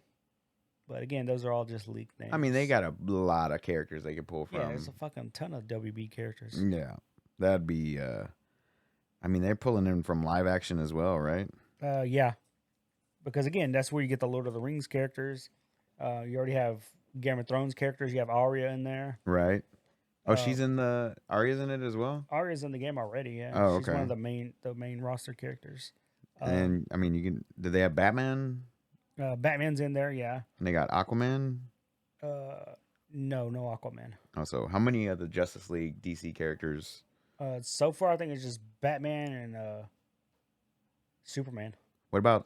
But again, those are all just leaked names. I mean, they got a lot of characters they could pull from. yeah, there's a fucking ton of WB characters. Yeah, that'd be. I mean, they're pulling in from live action as well, right? Yeah, because again, that's where you get the Lord of the Rings characters. You already have Game of Thrones characters. You have Arya in there. Right. Oh, she's in the Arya's in it as well. Arya's in the game already. Yeah, Oh, she's one okay. of the main roster characters. And I mean, you can. Did they have Batman? Batman's in there. Yeah. And they got Aquaman. No Aquaman. Also, how many of the Justice League DC characters? So far, I think it's just Batman and Superman. What about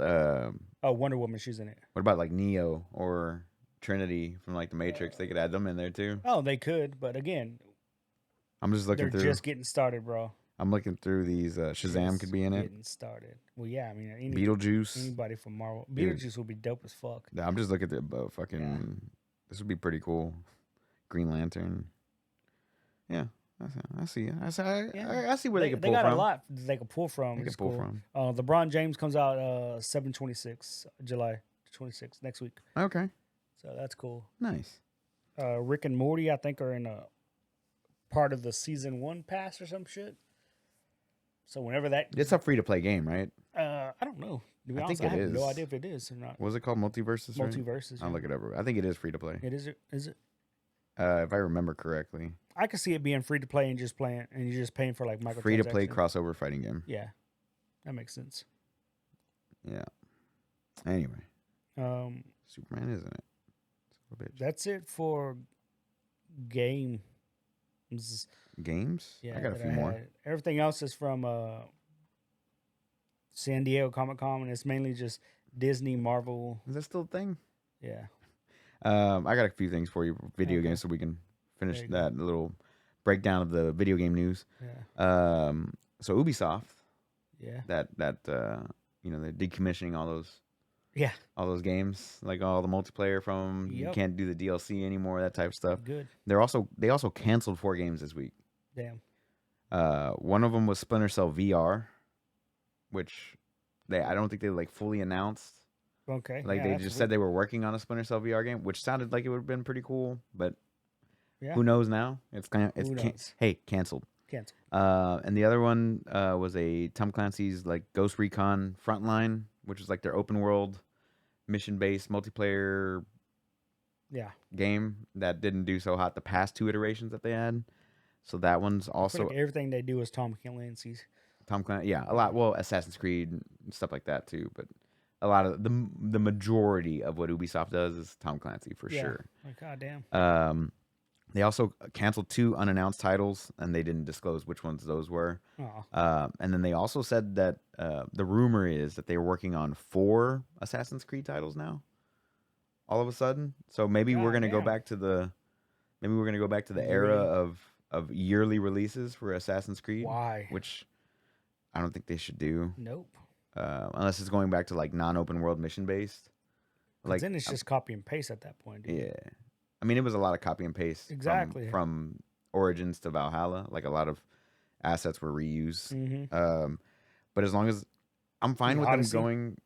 Wonder Woman. She's in it. what about like Neo or Trinity from like the Matrix? They could add them in there too. Oh, they could, but again, I'm just looking they're through. just getting started, bro. I'm looking through these. Shazam Just could be in it. Getting started. Well, yeah. I mean, Beetlejuice. anybody from Marvel. Dude. Beetlejuice would be dope as fuck. Yeah, I'm just looking at the fucking. Yeah. This would be pretty cool. Green Lantern. Yeah, I see. I see where they could They pull got from. a lot they could pull from. They It's could pull cool. from. LeBron James comes out 7/26, July 26th, next week. Okay, So that's cool. nice. Rick and Morty, I think, are in a part of the season 1 pass or some shit. So whenever that, It's a free to play game, right? I don't know. To be I honest, think I it have no is. idea if it is or not. What was it called? Multiverses. Right? Multiverses. I'll yeah. look it up. I think it is free to play. It is. Is it? If I remember correctly, I could see it being free to play and just playing, and you're just paying for like microtransactions. free to play crossover fighting game. Yeah, that makes sense. Yeah. Anyway, Um, Superman isn't it? Son of a bitch. that's it for games. Games. Yeah, I got a that few more. had. Everything else is from San Diego Comic Con, and it's mainly just Disney, Marvel. Is that still a thing? Yeah, I got a few things for you, video Okay. games, so we can finish There you go. that little breakdown of the video game news. yeah, So Ubisoft, yeah, that they're decommissioning yeah. all those games, like all the multiplayer from 'em. You Yep. can't do the DLC anymore, that type of stuff. Good. They also canceled 4 games this week. Damn. One of them was Splinter Cell VR, which I don't think they like fully announced. Okay. Like yeah, they that's just weird. said they were working on a Splinter Cell VR game, which sounded like it would have been pretty cool, but Yeah. who knows now? Who knows? Hey, canceled. Cancel. And the other one was a Tom Clancy's like Ghost Recon Frontline, which is like their open world mission based multiplayer Yeah. game that didn't do so hot the past 2 iterations that they had. So that one's I feel also like everything they do is Tom Clancy's. Tom Clancy. Yeah, a lot. Well, Assassin's Creed and stuff like that too, but a lot of the majority of what Ubisoft does is Tom Clancy for Yeah. sure. Like, goddamn. They also canceled 2 unannounced titles, and they didn't disclose which ones those were. Oh. And then they also said that the rumor is that they were working on 4 Assassin's Creed titles now. All of a sudden, so maybe we're gonna go Goddamn. back to the era of yearly releases for Assassin's Creed. Why? Which I don't think they should do. Nope. Unless it's going back to like non-open world mission based. Like, then it's just copy and paste at that point, dude. Yeah, I mean it was a lot of copy and paste. Exactly. From Origins to Valhalla, like a lot of assets were reused. Mm-hmm. But as long as I'm fine with Odyssey? them going,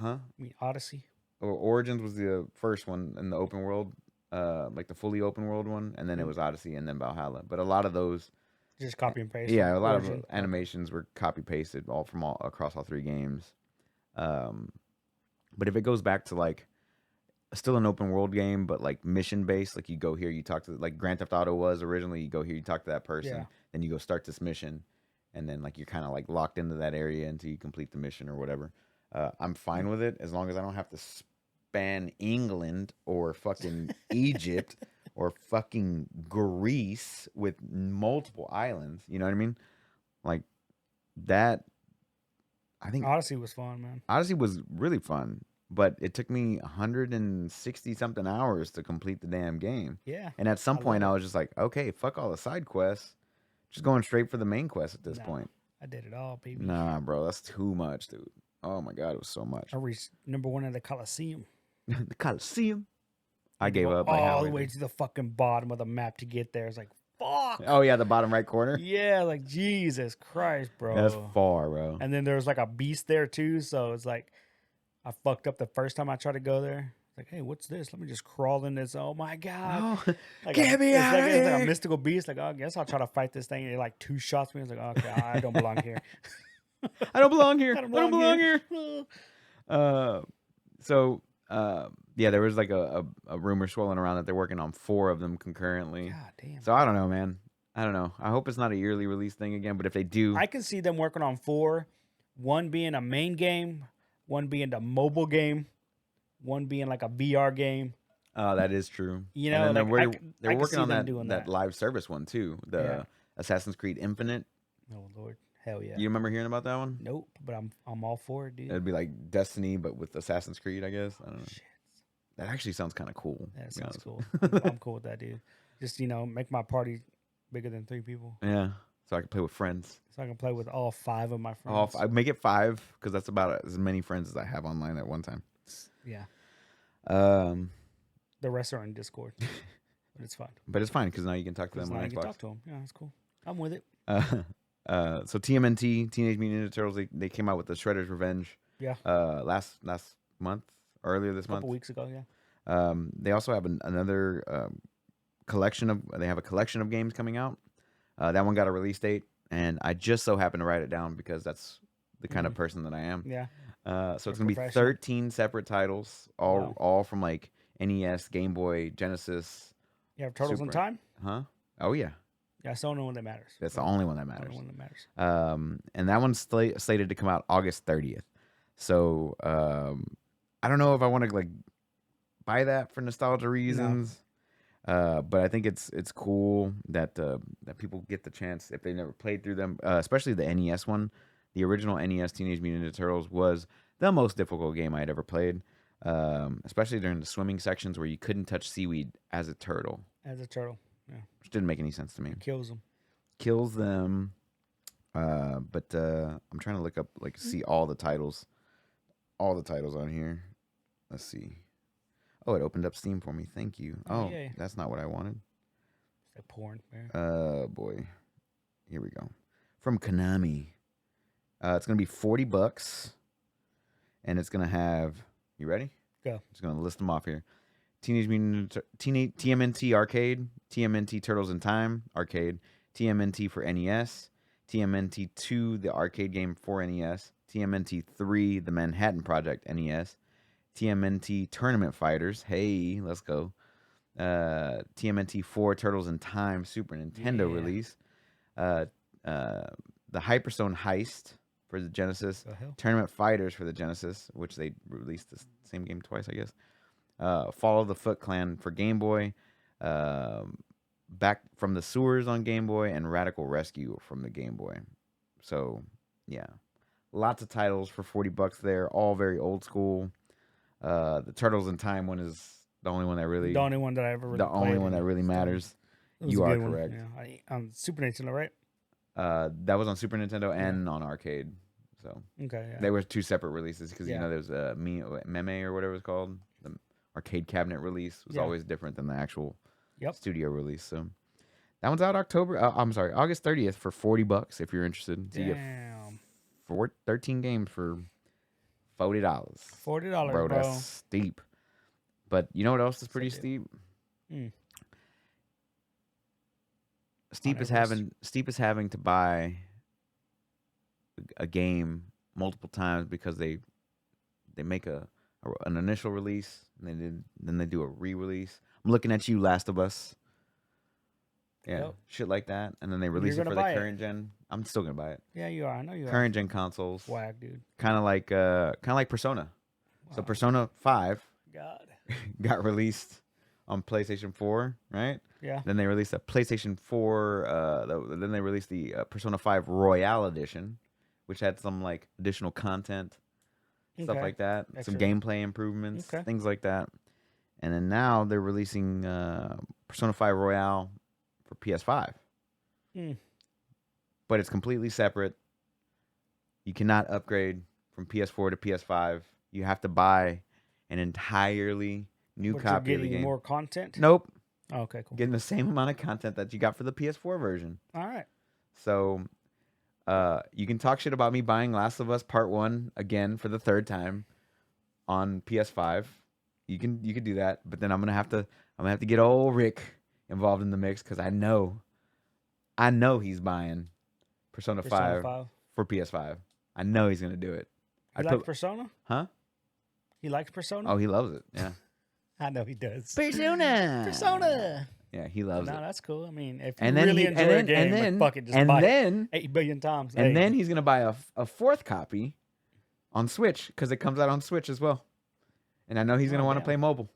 huh? I mean, Odyssey. Origins was the first one in the open world, like the fully open world one, and then it was Odyssey and then Valhalla. But a lot of those, Just copy and paste. yeah, a lot Origin. of animations were copy pasted all across all 3 games. But if it goes back to like still an open world game, but like mission based, like you go here, you talk to like Grand Theft Auto was originally, you go here, you talk to that person, Yeah. then you go start this mission, and then like you're kind of like locked into that area until you complete the mission or whatever. I'm fine with it as long as I don't have to span England or fucking Egypt or fucking Greece with multiple islands. You know what I mean? Like that. I think Odyssey was fun, man. Odyssey was really fun, but it took me 160 something hours to complete the damn game. Yeah. And at some point, love I was just like, okay, fuck all the side quests. Just going straight for the main quest at this Nah. point. I did it all, baby. Nah, bro, that's too much, dude. Oh my god, it was so much. I reached #1 in the Coliseum. The Coliseum. I had to gave go up by all the halfway way through. to the fucking bottom of the map to get there. It's like, fuck. Oh yeah, the bottom right corner. Yeah, like Jesus Christ, bro. That's far, bro. And then there was like a beast there too, so it's like I fucked up the first time I tried to go there. It's like, hey, what's this? Let me just crawl in this. Oh my god! Oh, Like get me it's out like, of it's like a here. mystical beast. Like, oh, I guess I'll try to fight this thing. And it like 2 shots me. I was like, okay, I don't belong here. I don't belong here. I I don't don't belong belong here. Yeah, there was like a rumor swirling around that they're working on 4 of them concurrently. God damn. So I don't know, man. I don't know. I hope it's not a yearly release thing again, but if they do, I can see them working on 4. 1 being a main game, 1 being the mobile game, 1 being like a VR game. that is true. You know, and then like, they're I can working see on them that doing that that. live service one too, the Yeah. Assassin's Creed Infinite. Oh Lord, hell yeah. You remember hearing about that one? Nope, but I'm all for it, dude. It'd be like Destiny, but with Assassin's Creed, I guess. I don't know. Shit, That actually sounds kind of cool. that to be sounds honest. cool. I'm cool with that, dude. Just make my party bigger than 3 people, Yeah, so I can play with friends. so I can play with all 5 of my Oh, friends. I make it 5 because that's about as many friends as I have online at one time. Yeah, Um, the rest are in Discord, but it's fine. but it's fine because now you can talk to 'Cause them now on you can Xbox. talk to them. Yeah, that's cool. I'm with it. So TMNT, Teenage Mutant Ninja Turtles, they came out with the Shredder's Revenge. Yeah. Last month, earlier this A couple month. weeks ago, yeah. They also have another collection of. They have a collection of games coming out. That one got a release date, and I just so happened to write it down because that's the kind of person that I am. Yeah. So You're it's gonna be professional. 13 separate titles, all from like NES, Game Boy, Genesis. You have Turtles in Super. Time? Huh? Oh yeah, Yeah, that's the only one that matters. that's the only one that That's the matters. only one that matters. And that one's slated to come out August 30th. So I don't know if I want to like buy that for nostalgia reasons. But I think it's cool that that people get the chance if they never played through them, especially the NES one. The original NES Teenage Mutant Ninja Turtles was the most difficult game I had ever played, especially during the swimming sections where you couldn't touch seaweed as a turtle, As a turtle. Yeah. which didn't make any sense to me. Kills them. Kills them. But I'm trying to look up see all the titles on here. Let's see. Oh, it opened up Steam for me. Thank you. Oh, Oh, yay. that's not what I wanted. It's like porn. Man. Boy. Here we go. From Konami. It's going to be $40. And it's going to have... You ready? Go. Just going to list them off here. TMNT Arcade, TMNT Turtles in Time Arcade, TMNT for NES, TMNT 2, the arcade game for NES, TMNT 3, the Manhattan Project NES, TMNT Tournament Fighters, hey, let's go, TMNT 4, Turtles in Time Super Nintendo release, the Hyperstone Heist for the Genesis, Tournament Fighters for the Genesis, which they released the same game twice, I guess. Follow the Foot Clan for Game Boy, Back from the Sewers on Game Boy, and Radical Rescue from the Game Boy. So, yeah, lots of titles for $40 there, all very old school. The Turtles in Time one is the only one that really, The only one that I ever really the played. only one that really matters. It was You a are good one, correct. Yeah. On Super Nintendo, right? That was on Super Nintendo and on arcade. So Okay, yeah. they were two separate releases because Yeah. there's a Meme or whatever it's called. The arcade cabinet release was always different than the actual studio release. So that one's out August 30th for $40 if you're interested. So you get 13 games for $40. $40, bro. That's steep. But you know what else is pretty steep? Steep is having to buy a game multiple times because they make an initial release and then they do a re-release. I'm looking at you, Last of Us. Yeah, shit like that, and then they release it for the current gen. I'm still gonna buy it. Yeah, you are. I know you are. Current gen consoles. Whack, dude. Kind of like Persona. Wow. So Persona 5 got released on PlayStation 4, right? Yeah. Then they released a PlayStation 4. Then they released the Persona 5 Royale Edition, which had some like additional content, stuff like that, some gameplay improvements, things like that. And then now they're releasing Persona 5 Royale for PS5. But it's completely separate. You cannot upgrade from PS4 to PS5. You have to buy an entirely new copy of the game. More content? Nope. Oh, okay, cool. Getting the same amount of content that you got for the PS4 version. All right. So you can talk shit about me buying Last of Us Part 1 again for the third time on PS5. You can do that, but then I'm gonna have to get old Rick involved in the mix because I know he's buying Persona 5 for PS5. I know he's gonna do it. He likes Persona? Huh? He likes Persona? Oh, he loves it. Yeah. I know he does. Persona. Yeah, he loves it. No, that's cool. I mean, if you really enjoy a game, fuck it, just buy it 8 billion times. And then he's gonna buy a fourth copy on Switch because it comes out on Switch as well. And I know he's gonna want to play mobile.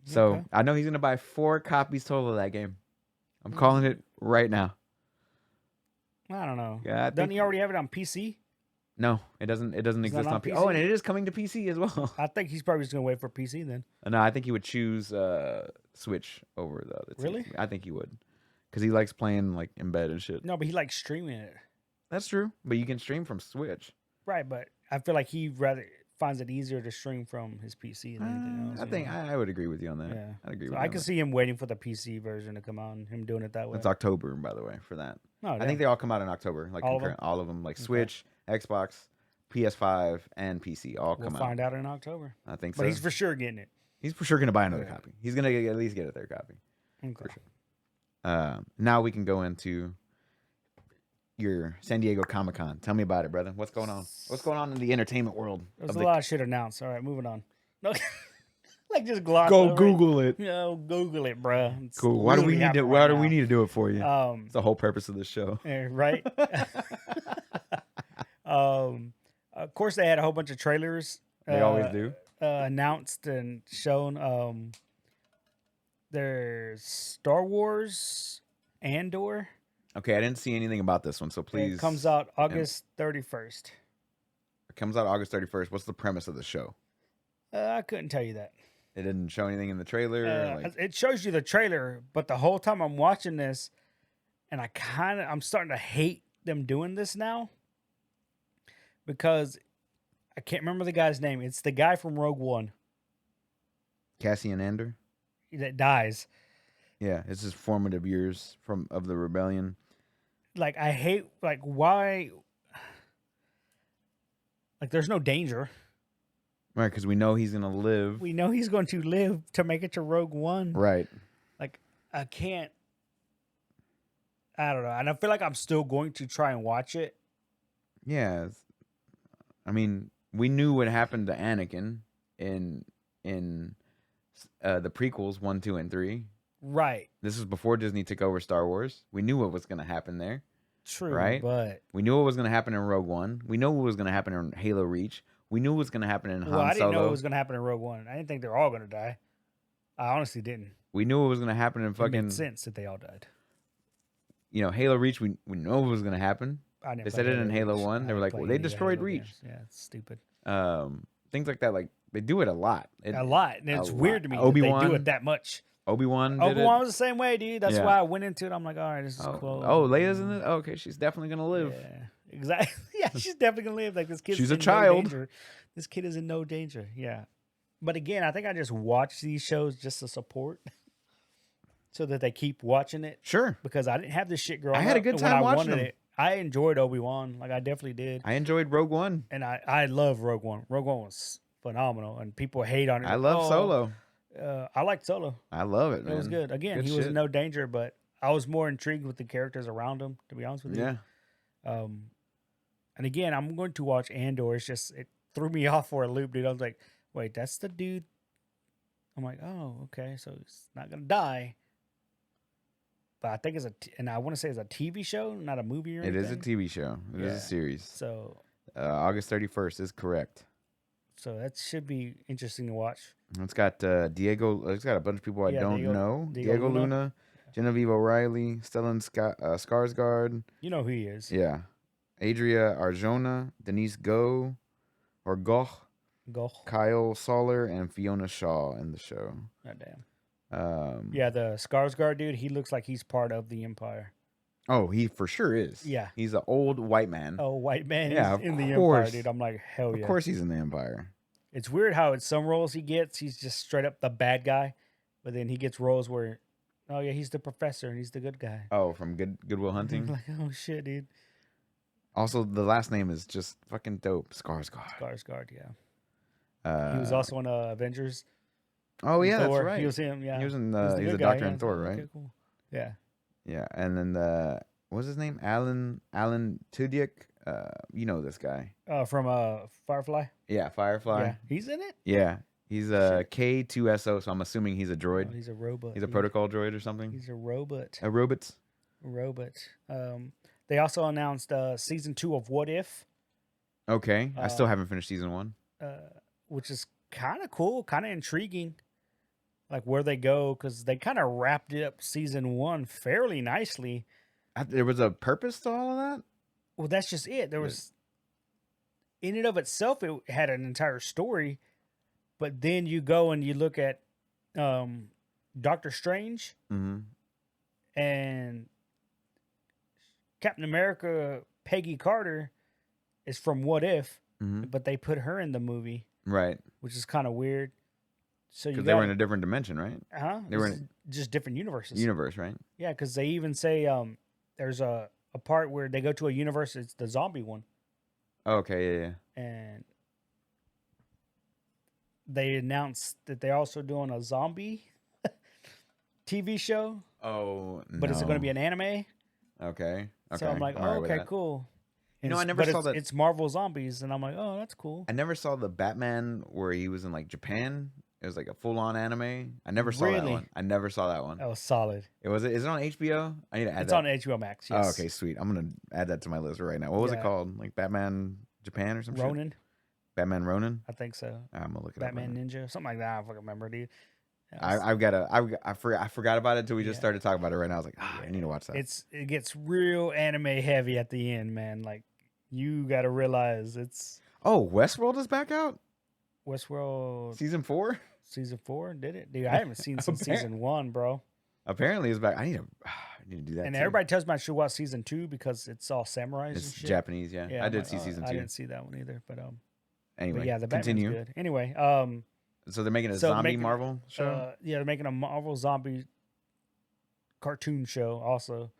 So I know he's gonna buy 4 copies total of that game. I'm calling it right now. I don't know. Yeah, Doesn't he already have it on PC? No, it doesn't. It doesn't exist on PC. Oh, and it is coming to PC as well. I think he's probably just gonna wait for PC then. No, I think he would choose Switch over the other. Really? I think he would, because he likes playing like in bed and shit. No, but he likes streaming it. That's true, but you can stream from Switch. Right, but I feel like he rather finds it easier to stream from his PC than anything else. I think I would agree with you on that. Yeah, I'd agree. I can see him waiting for the PC version to come out and him doing it that way. It's October, by the way, for that. Oh, I think they all come out in October, like all of them, like Switch, Xbox, PS5, and PC all come out. We'll find out in October. I think so. But he's for sure getting it. He's for sure going to buy another copy. He's going to at least get a third copy. Okay. For sure. Now we can go into your San Diego Comic-Con. Tell me about it, brother. What's going on? What's going on in the entertainment world? There's a lot of shit announced. All right, moving on. No, like just gloss go over Google it. No, Google it, bro. Cool. Why do we need to? Why do we need to do it for you? It's the whole purpose of this show, right? Of course, they had a whole bunch of trailers. They always do. Announced and shown. There's Star Wars Andor. Okay, I didn't see anything about this one, so please. It comes out August 31st. It comes out August 31st. What's the premise of the show? I couldn't tell you that. It didn't show anything in the trailer. It shows you the trailer, but the whole time I'm watching this, and I'm starting to hate them doing this now because I can't remember the guy's name. It's the guy from Rogue One. Cassian Andor? That dies. Yeah, it's his formative years of the rebellion. like I hate like why like there's no danger. Right, because we know he's gonna live. We know he's going to live to make it to Rogue One. Right. Like I can't. I don't know, and I feel like I'm still going to try and watch it. Yeah. I mean, we knew what happened to Anakin in the prequels 1, 2, and 3. Right. This was before Disney took over Star Wars. We knew what was going to happen there. True. Right? But We knew what was going to happen in Rogue One. We knew what was going to happen in Halo Reach. We knew what was going to happen in Han I didn't know Solo. what was going to happen in Rogue One. I didn't think they were all going to die. I honestly didn't. We knew what was going to happen in It fucking made sense that they all died. Halo Reach. We know what was going to happen. I didn't They play said it in Halo Reach. 1. I They were didn't like, play well, they any of the destroyed Halo Reach. games. Yeah, it's stupid. Things like that. Like they do it a lot. A lot, and it's a weird lot. to me Obi-Wan- that they do it that much. Obi-Wan did Obi-Wan it. was the same way, dude. That's Yeah. why I went into it. I'm like, all right, this is cool. Oh, Leia's in it? Oh, okay, she's definitely going to live. Yeah, exactly. Yeah, she's definitely gonna live. Like this kid's She's a in no child. danger. This kid is in no danger. Yeah, but again, I think I just watch these shows just to support, so that they keep watching it. Sure. Because I didn't have this shit growing up. I had a good and time when I watching wanted them. it. I enjoyed Obi-Wan. Like I definitely did. I enjoyed Rogue One. And I love Rogue One. Rogue One was phenomenal, and people hate on it. I love Solo. I liked Solo. I love it, man. It was good. Again, Good he was shit. in no danger, but I was more intrigued with the characters around him. To be honest with you. Yeah. And again, I'm going to watch Andor. It's just it threw me off for a loop, dude. I was like, wait, that's the dude. I'm like, oh, okay, so he's not gonna die. But I think and I want to say it's a TV show, not a movie or It anything. is a TV show. It is Yeah. a series. So August 31st is correct. that should be interesting to watch. It's got Diego. It's got a bunch of people I Yeah, don't Diego- know. Diego Diego Luna. Luna, Genevieve O'Reilly, Stellan Skarsgård. You know who he is. Yeah. Adria Arjona, Denise Goh, Go. Kyle Soller, and Fiona Shaw in the show. Goddamn. Yeah. The Skarsgård dude, he looks like he's part of the Empire. Oh, he for sure is. Yeah. He's an old white man. Oh, white man Yeah, is of in the course. Empire, dude. I'm like, hell yeah. Of course he's in the Empire. It's weird how in some roles he gets, he's just straight up the bad guy. But then he gets roles where, oh yeah, he's the professor and he's the good guy. Oh, from Goodwill I'm Hunting. like, oh shit, dude. Also, the last name is just fucking dope. Skarsgård. Skarsgård, yeah. He was Uh, also in Avengers. Oh yeah, Thor. that's right. He was him, yeah. He was in. He was the He was a good guy, doctor in yeah. Thor, Okay, right? cool. Yeah. Yeah, and then what's his name? Alan Tudyk. You know this guy? From Firefly. Yeah, Firefly. Yeah. He's in it? Yeah, he's a K2SO, so I'm assuming he's a droid. Oh, he's a robot. He's a protocol droid or something. He's a robot. A robot. They also announced season 2 of What If, Okay, I still Uh, haven't finished season 1. which is kind of cool, kind of intriguing. Like where they go, because they kind of wrapped up season 1 fairly nicely. There was a purpose to all of that. Well, that's just it. There was, in and of itself, it had an entire story. But then you go and you look at Doctor Strange Mm-hmm. and Captain America, Peggy Carter, is from What If, Mm-hmm. but they put her in the movie, Right, which is kind of weird. So you because they were in a different dimension, right? they were were in just different universes. Universe, right? Yeah, because they even say there's a part where they go to a universe. It's the zombie one, Okay, yeah. and they announced that they're also doing a zombie TV show, Oh, but is it going to be an anime? Okay. So I'm like, all right oh, with okay, that. cool. You know, I It's- never but saw it's, that- It's Marvel Zombies, and I'm like, oh, that's cool. I never saw the Batman where he was in like Japan. It was like a full-on anime. I never saw that Really? one. I never saw that one. That was solid. Is it on HBO? I need to add It's that. on HBO Max. Yes. Oh, okay, sweet. I'm gonna add that to my list right now. What was it Yeah. called? Like Batman Japan or something? Ronin, Batman Ronin. I think so. I'm gonna look it Batman up. right Ninja, something like that. I don't fucking remember, dude. That now. was- I forgot about it until we just Yeah. started talking about it right now. I was like, I need to watch that. it gets real anime heavy at the end, man. Like you got to realize it's Oh, Westworld is back out. Westworld Season 4 season 4. Did it, dude? I haven't seen since season 1, bro. apparently is back. I need to do that. And too. everybody tells me I should watch season 2 because it's all samurais and It's shit. Japanese, yeah. I I'm did like, see oh, season 2. I didn't see that one either, but Anyway, but yeah, the Batman's continue. good. Anyway, So they're making a So zombie making- Marvel show. yeah, they're making a Marvel zombie cartoon show also.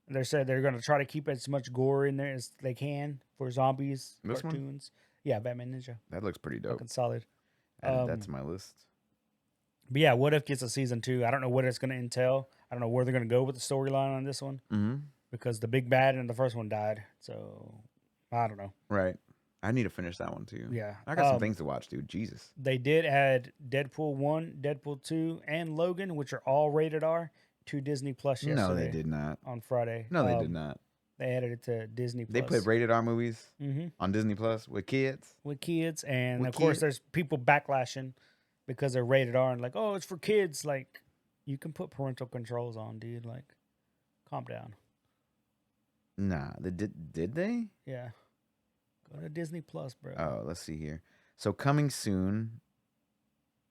They said they're going to try to keep as much gore in there as they can for zombies, This one? cartoons. Yeah, Batman Ninja. That looks pretty dope. Fucking solid. Added that to my list. But yeah, What If gets a season 2. I don't know what it's going to entail. I don't know where they're going to go with the storyline on this one Mm-hmm. because the big bad in the first one died. So I don't know. Right. I need to finish that one too. Yeah. I got some things to watch, dude. Jesus. They did add Deadpool 1, Deadpool 2, and Logan, which are all rated R, to Disney Plus yesterday. No, they did not. On Friday. No, they did not. They added it to Disney Plus. They put rated R movies Mm-hmm. on Disney Plus with kids. With kids, and With of course, kids. there's people backlashing because they're rated R and like, oh, it's for kids. Like, you can put parental controls on, dude. Like, calm down. Nah, they did they? Yeah, go to Disney Plus, bro. Oh, let's see here. So coming soon,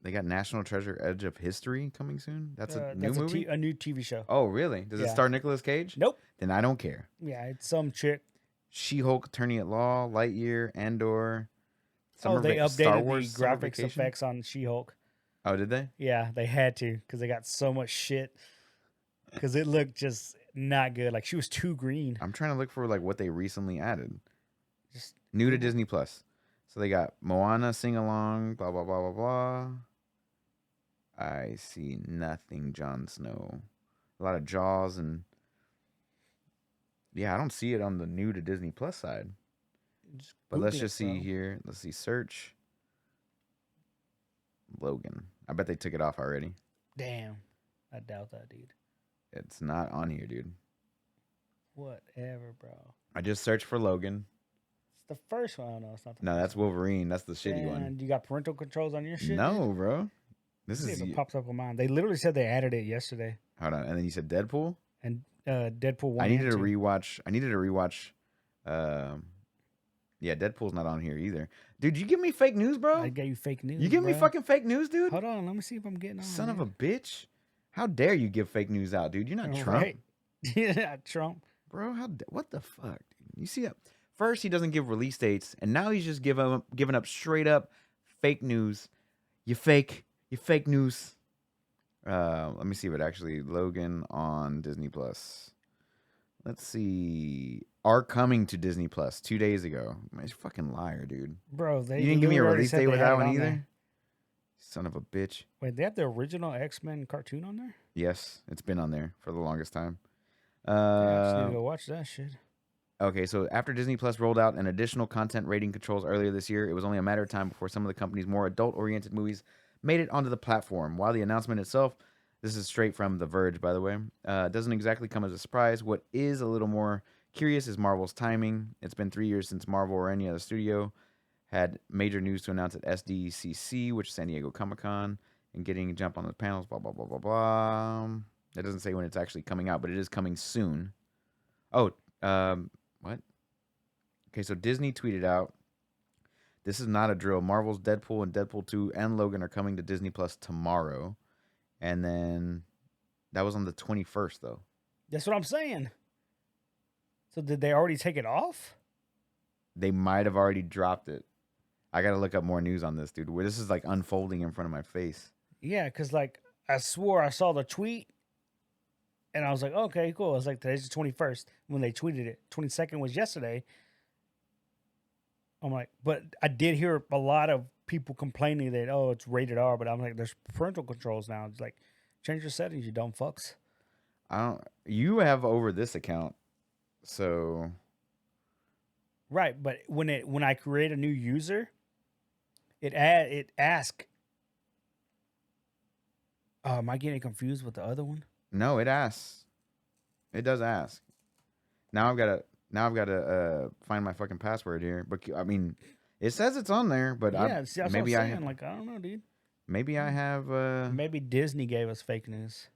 they got National Treasure: Edge of History coming soon. That's a new movie. A new TV show. Oh, really? Does it Yeah. star Nicolas Cage? Nope. Then I don't care. Yeah, it's some chick. She-Hulk, Attorney at Law, Lightyear, Andor. They Star updated Wars the Summer graphics Vacation? effects on She-Hulk. Oh, did they? Yeah, they had to because they got so much shit. Because it looked just not good. Like she was too green. I'm trying to look for like what they recently added. Just New to Disney Plus. So they got Moana sing along, blah blah blah blah blah. I see nothing. Jon Snow, a lot of Jaws, and yeah, I don't see it on the new to Disney Plus side. But let's Google just it, see bro. here. Let's see search. Logan. I bet they took it off already. Damn, I doubt that, dude. It's not on here, dude. Whatever, bro. I just searched for Logan. It's the first one. Oh, no, it's not the No, first that's Wolverine. That's the shitty one. one. And you got parental controls on your shit? No, bro. This Dude? is. It pops up on mine. They literally said they added it yesterday. Hold on. And then you said Deadpool? And Deadpool 1 I needed and to 2. rewatch. Yeah, Deadpool's not on here either. Dude, you give me fake news, bro? I got you fake news. You give me bro. fucking fake news, dude? Hold on, let me see if I'm getting on. Son of a bitch. How dare you give fake news out, dude? You're not Trump. Right. Yeah, Trump. Bro, what the fuck, dude? You see, first he doesn't give release dates, and now he's just giving up straight up fake news. You fake news. Let me see what actually Logan on Disney Plus. Let's see. Are coming to Disney Plus 2 days ago. Man, he's a fucking liar, dude. Bro, they You didn't give me a literally release said date they with had that it one on either? there. Son of a bitch. Wait, they have the original X-Men cartoon on there? Yes, it's been on there for the longest time. Yeah, I just need to go watch that shit. Okay, so after Disney Plus rolled out an additional content rating controls earlier this year, it was only a matter of time before some of the company's more adult-oriented movies made it onto the platform. While the announcement itself, this is straight from The Verge, by the way, doesn't exactly come as a surprise. What is a little more curious is Marvel's timing. It's been 3 years since Marvel or any other studio had major news to announce at SDCC, which is San Diego Comic-Con, and getting a jump on the panels, blah, blah, blah, blah, blah. It doesn't say when it's actually coming out, but it is coming soon. Oh, what? Okay, so Disney tweeted out, "This is not a drill. Marvel's Deadpool and Deadpool 2 and Logan are coming to Disney Plus tomorrow." And then that was on the 21st, though. That's what I'm saying. So did they already take it off? They might have already dropped it. I got to look up more news on this, dude. Where this is like unfolding in front of my face. Yeah, because like I swore I saw the tweet and I was like, okay, cool. I was like, today's the 21st when they tweeted it. 22nd was yesterday. I'm like, but I did hear a lot of people complaining that, oh, it's rated R, but I'm like, there's parental controls now. It's like, change your settings, you dumb fucks. You have over this account, so Right, but when I create a new user, it asks. Am I getting confused with the other one? no, it asks. It does ask. Now I've got to find my fucking password here. But I mean, it says it's on there, but Yeah, see, that's maybe what I I'm saying. Like, I don't know, dude. maybe I have Maybe Disney gave us fake news.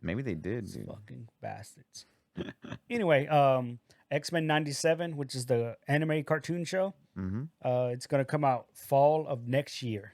maybe they did, dude. Fucking bastards. Anyway, X-Men 97, which is the anime cartoon show, Mm-hmm. it's gonna come out fall of next year.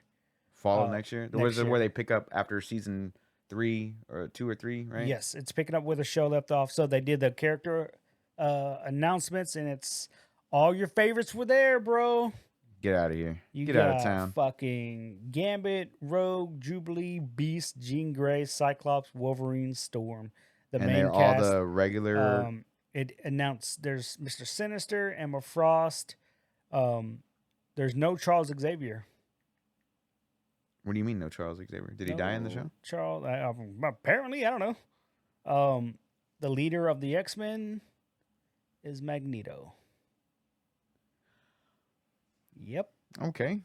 Fall of next year. next Was it year. where they pick up after season 3 or 2 or 3, right? Yes, it's picking up where the show left off. So they did the character announcements, and it's all your favorites were there, bro. Get out of here. You Get got out of town. fucking Gambit, Rogue, Jubilee, Beast, Jean Grey, Cyclops, Wolverine, Storm. the And main they're all cast. the regular. It announced there's Mr. Sinister, Emma Frost. There's no Charles Xavier. What do you mean, no Charles Xavier? Did he die in the show? Charles, apparently, I don't know. The leader of the X-Men is Magneto. Yep. Okay,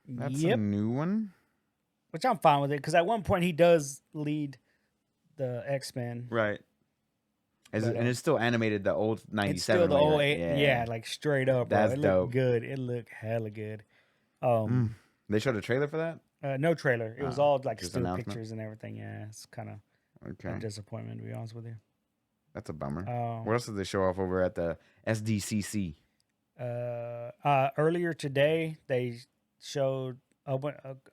that's a Yep. new one. Which I'm fine with it because at one point he does lead the X-Men. Right. But, And it's still animated the old 97 It's still the way, old right? yeah, like straight up, bro. That's It dope. looked good. It looked hella good. They showed a trailer for that? No trailer. It was all like just still announcement? pictures and everything. Yeah, it's kind of Okay. a disappointment to be honest with you. That's a bummer. Um, What else did they show off over at the SDCC? Earlier today they showed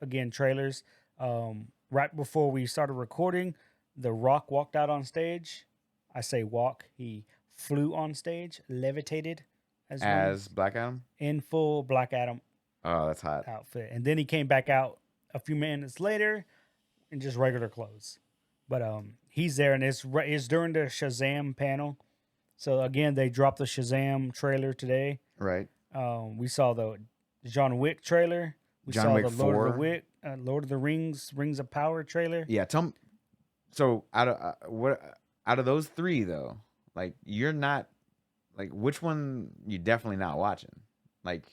again trailers. Right before we started recording, The Rock walked out on stage. I say walk. He flew on stage, levitated As Black Adam? in full Black Adam Oh, that's hot. outfit, and then he came back out a few minutes later in just regular clothes. But he's there, and it's during the Shazam panel. So again, they dropped the Shazam trailer today. Right. We saw the John Wick trailer. We John saw Wick the 4. Lord of the Rings, Rings of Power trailer. Yeah, tell me. So out of those three though, like you're not like which one you definitely not watching? Like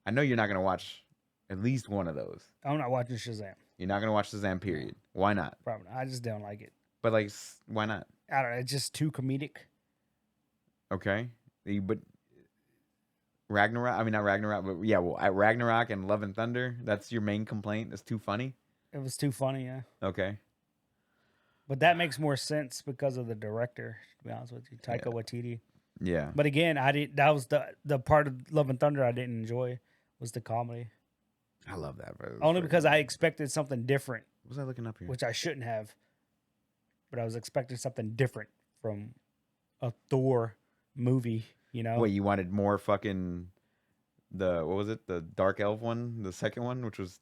I know you're not gonna watch at least one of those. I'm not watching Shazam. You're not gonna watch Shazam, period. Why not? Probably not. I just don't like it. But like, why not? I don't know. It's just too comedic. Okay, but Ragnarok. I mean, not Ragnarok, but yeah. Well, at Ragnarok and Love and Thunder, that's your main complaint. It's too funny. It was too funny, yeah. Okay. But that makes more sense because of the director. To be honest with you, Taika Waititi. Yeah. But again, that was the part of Love and Thunder I didn't enjoy was the comedy. I love that. Bro. Only because I expected something different. What was I looking up here? Which I shouldn't have. But I was expecting something different from a Thor movie, you know? Wait, you wanted more fucking what was it? The Dark Elf one, the second one, which was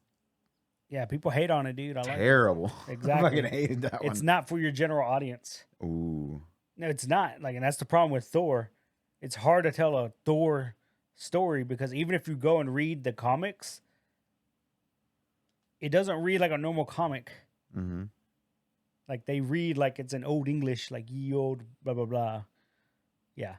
Yeah, people hate on it, dude. I like it. terrible. Exactly. I fucking hated that one. It's not for your general audience. Ooh. No, it's not. Like, and that's the problem with Thor. It's hard to tell a Thor story because even if you go and read the comics, it doesn't read like a normal comic. Mm-hmm. Like they read like it's an old English, like ye old blah blah blah. Yeah,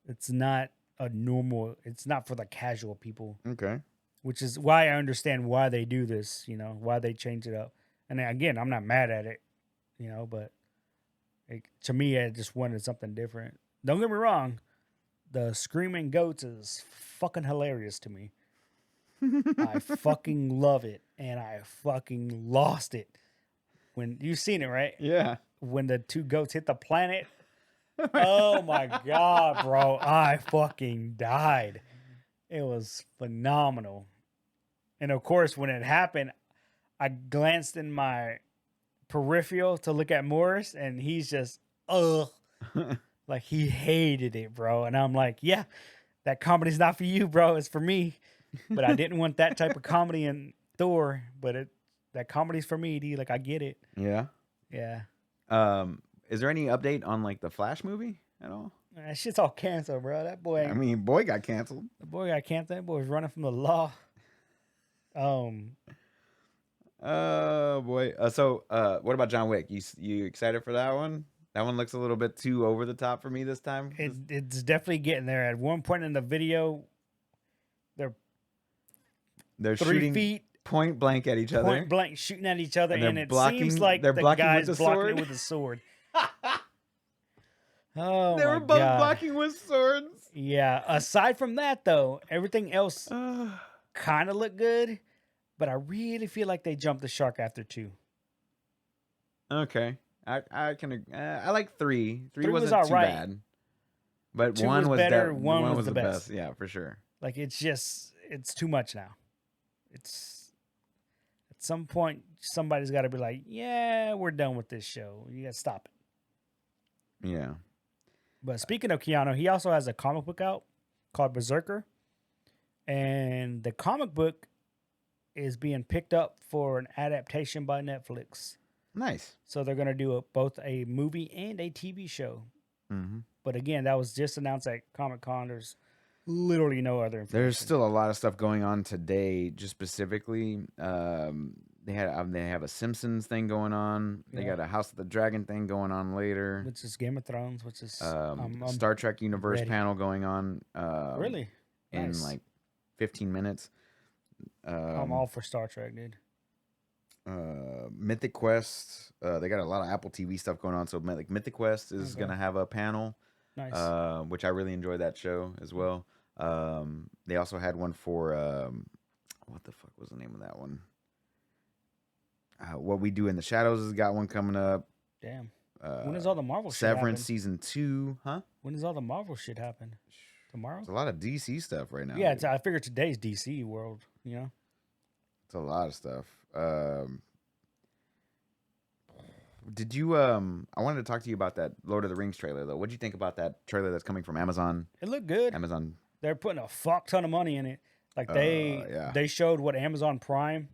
it's not a normal. It's not for the casual people. Okay. Which is why I understand why they do this. You know why they change it up. And again, I'm not mad at it. You know, but to me, I just wanted something different. Don't get me wrong, the screaming goats is fucking hilarious to me. I fucking love it, and I fucking lost it. When you've seen it, right? Yeah. When the two goats hit the planet. Oh my God, bro. I fucking died. It was phenomenal. And of course, when it happened, I glanced in my peripheral to look at Morris, and he's just, like he hated it, bro. And I'm like, yeah, that comedy's not for you, bro. It's for me. But I didn't want that type of comedy in Thor, but that comedy's for me, dude. Like I get it. Yeah. Yeah. Is there any update on like the Flash movie at all? That shit's all canceled, bro. That boy. I mean, boy got canceled. The boy got canceled. That boy's running from the law. Boy. So, what about John Wick? You excited for that one? That one looks a little bit too over the top for me this time. It's definitely getting there. At one point in the video, they're 3 shooting feet point blank at each other. Point blank shooting at each other, and it seems like they're the blocking guy's with the blocking sword. it with a sword. Oh, They my were both God. blocking with swords. Yeah. Aside from that, though, everything else kind of looked good, but I really feel like they jumped the shark after 2. Okay, I can. I like 3. 3 3 was wasn't too alright. bad, but 2 1 was was better, def- 1 one was the best. Yeah, for sure. Like it's too much now. It's at some point somebody's got to be like, yeah, we're done with this show. You got to stop it. Yeah. But speaking of Keanu, he also has a comic book out called Berserker, and the comic book is being picked up for an adaptation by Netflix. Nice. So they're gonna do both a movie and a TV show. Mm-hmm. But again, that was just announced at Comic-Con. There's literally no other information. There's still a lot of stuff going on today. Just specifically, they have a Simpsons thing going on. They Yeah. got a House of the Dragon thing going on later. which is Game of Thrones, which is I'm Star Trek Universe ready. panel going on. Really in nice. like 15 minutes. I'm all for Star Trek, dude. Mythic Quest. They got a lot of Apple TV stuff going on. So like Mythic Quest is Okay. gonna have a panel. Nice. Which I really enjoyed that show as well. They also had one for what the fuck was the name of that one? What We Do in the Shadows has got one coming up. Damn. When does all the Marvel shit Severance happen? season 2, huh? When does all the Marvel shit happen? Tomorrow? It's a lot of DC stuff right now. Yeah, dude. I figured today's DC world. You know. It's a lot of stuff. Did you I wanted to talk to you about that Lord of the Rings trailer though. What'd you think about that trailer that's coming from Amazon? It looked good. Amazon. They're putting a fuck ton of money in it. Like they showed what Amazon Prime,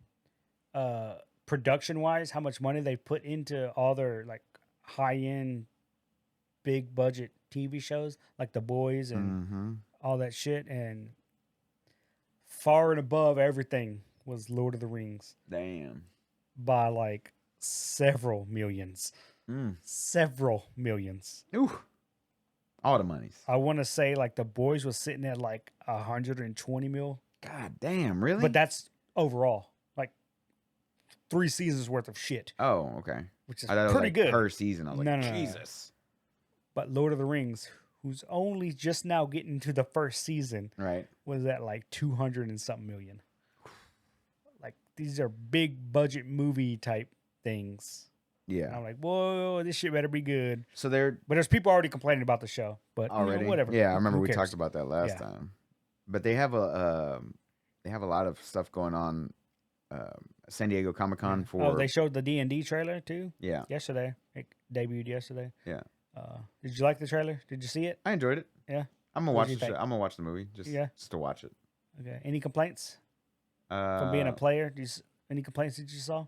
production wise, how much money they put into all their like high end, big budget TV shows like The Boys and all that shit, and far and above everything was Lord of the Rings Damn. by like several millions. Several millions. Ooh. All the monies. I want to say like The Boys was sitting at like 120 mil. God damn, really? But that's overall like 3 seasons worth of shit, oh, okay. which is I thought it was pretty like good. per season. I was like, No. Jesus. But Lord of the Rings, who's only just now getting to the first season, Right. was at like 200 and something million. Like these are big budget movie type things. And Yeah. I'm like, whoa, this shit better be good. So they're But there's people already complaining about the show. But already whatever. Yeah, I remember Who we cares? talked about that last Yeah. time. But they have a lot of stuff going on. San Diego Comic-Con for Oh, they showed the D&D trailer too yeah. yesterday. It debuted yesterday. Yeah. Did you like the trailer? Did you see it? I enjoyed it. Yeah. I'm gonna What watch did the you show. think? I'm gonna watch the movie just to watch it. Okay. Any complaints from being a player? Any complaints that you saw?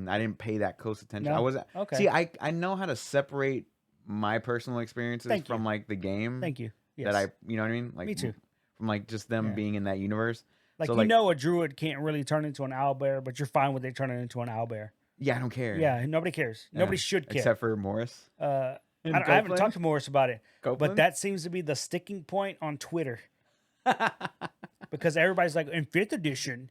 I didn't pay that close attention. No? I wasn't. Okay. See, I know how to separate my personal experiences Thank you. from like the game Thank you. Yes. that I, you know what I mean? Like Me too. From like just them Yeah. being in that universe. Like, So, you like- know, a druid can't really turn into an owlbear, but you're fine with it turning into an owlbear. Yeah, I don't care. Yeah, nobody cares. Yeah. Nobody should care. Except for Morris. I And haven't Copeland? talked to Morris about it, Copeland? but that seems to be the sticking point on Twitter because everybody's like, in 5th edition,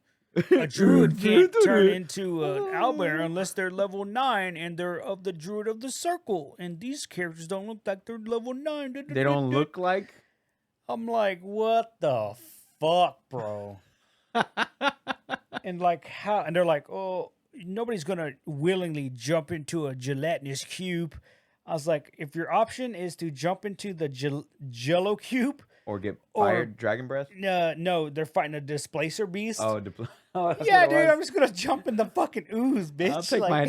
a druid can't turn into an owlbear unless they're level 9 and they're of the druid of the circle, and these characters don't look like they're level 9. They don't look like. I'm like, what the fuck, bro? And like how? And they're like, oh, nobody's gonna willingly jump into a gelatinous cube. I was like, if your option is to jump into the Jello cube, Or get Or- fired dragon breath. no, they're fighting a displacer beast. Oh, that's yeah, what it dude, was. I'm just gonna jump in the fucking ooze, bitch.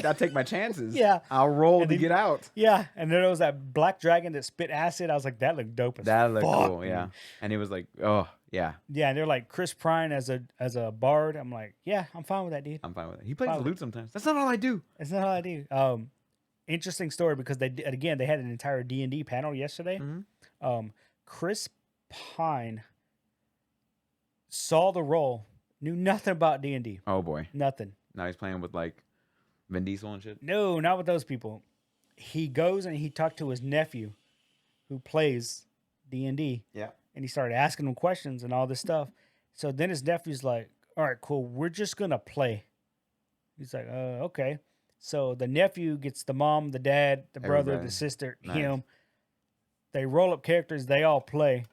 I'll take my chances. Yeah. I'll roll And to then- get out. Yeah, and then there was that black dragon that spit acid. I was like, that looked dope as That looked fuck, cool. dude. Yeah. And it was like, oh yeah, Yeah, and they're like Chris Pine as a bard. I'm like, yeah, I'm fine with that, dude. I'm fine with it. He plays Fine the with lute sometimes. That's not all I do. That's not how I do. Interesting story because they had an entire D&D panel yesterday. Mhm. Chris Pine saw the role, knew nothing about D&D, Oh boy. nothing. Now he's playing with like Vin Diesel and shit. No, not with those people. He goes and he talked to his nephew, who plays D&D, Yeah. and he started asking him questions and all this stuff. So then his nephew's like, "All right, cool. We're just gonna play." He's like, "Okay." So the nephew gets the mom, the dad, the brother, Everybody. the sister, Nice. him. They roll up characters. They all play.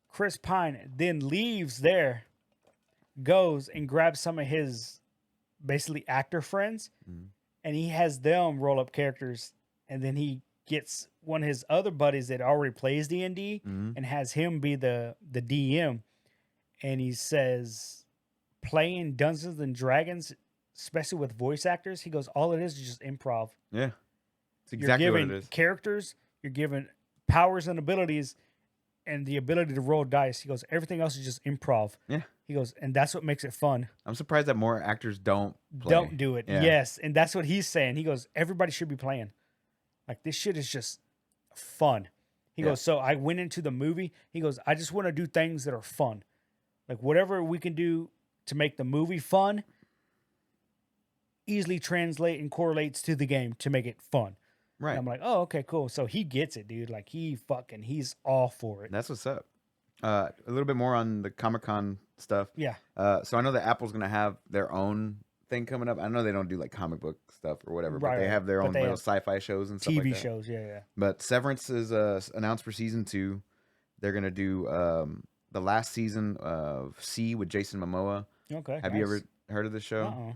Chris Pine then leaves there, goes and grabs some of his basically actor friends, Mhm. and he has them roll up characters. And then he gets one of his other buddies that already plays D&D Mhm. and has him be the DM. And he says, playing Dungeons and Dragons, especially with voice actors, he goes, all it is just improv. Yeah. It's exactly You're what given it is. characters, you're given powers and abilities, and the ability to roll dice. He goes, everything else is just improv. Yeah. He goes, and that's what makes it fun. I'm surprised that more actors don't play. Don't do it. Yeah. Yes, and that's what he's saying. He goes, everybody should be playing. Like this shit is just fun. He Yeah. goes, so I went into the movie. He goes, I just want to do things that are fun. Like whatever we can do to make the movie fun easily translate and correlates to the game to make it fun. Right. And I'm like, oh, okay, cool. So he gets it, dude. Like he's all for it. That's what's up. A little bit more on the Comic-Con stuff. Yeah. So I know that Apple's gonna have their own thing coming up. I know they don't do like comic book stuff or whatever, but Right, they right. have their But own they little have sci-fi shows and stuff TV like that. shows. Yeah. But Severance is announced for season 2. They're gonna do the last season of C with Jason Momoa. Okay. Have you ever heard of this show?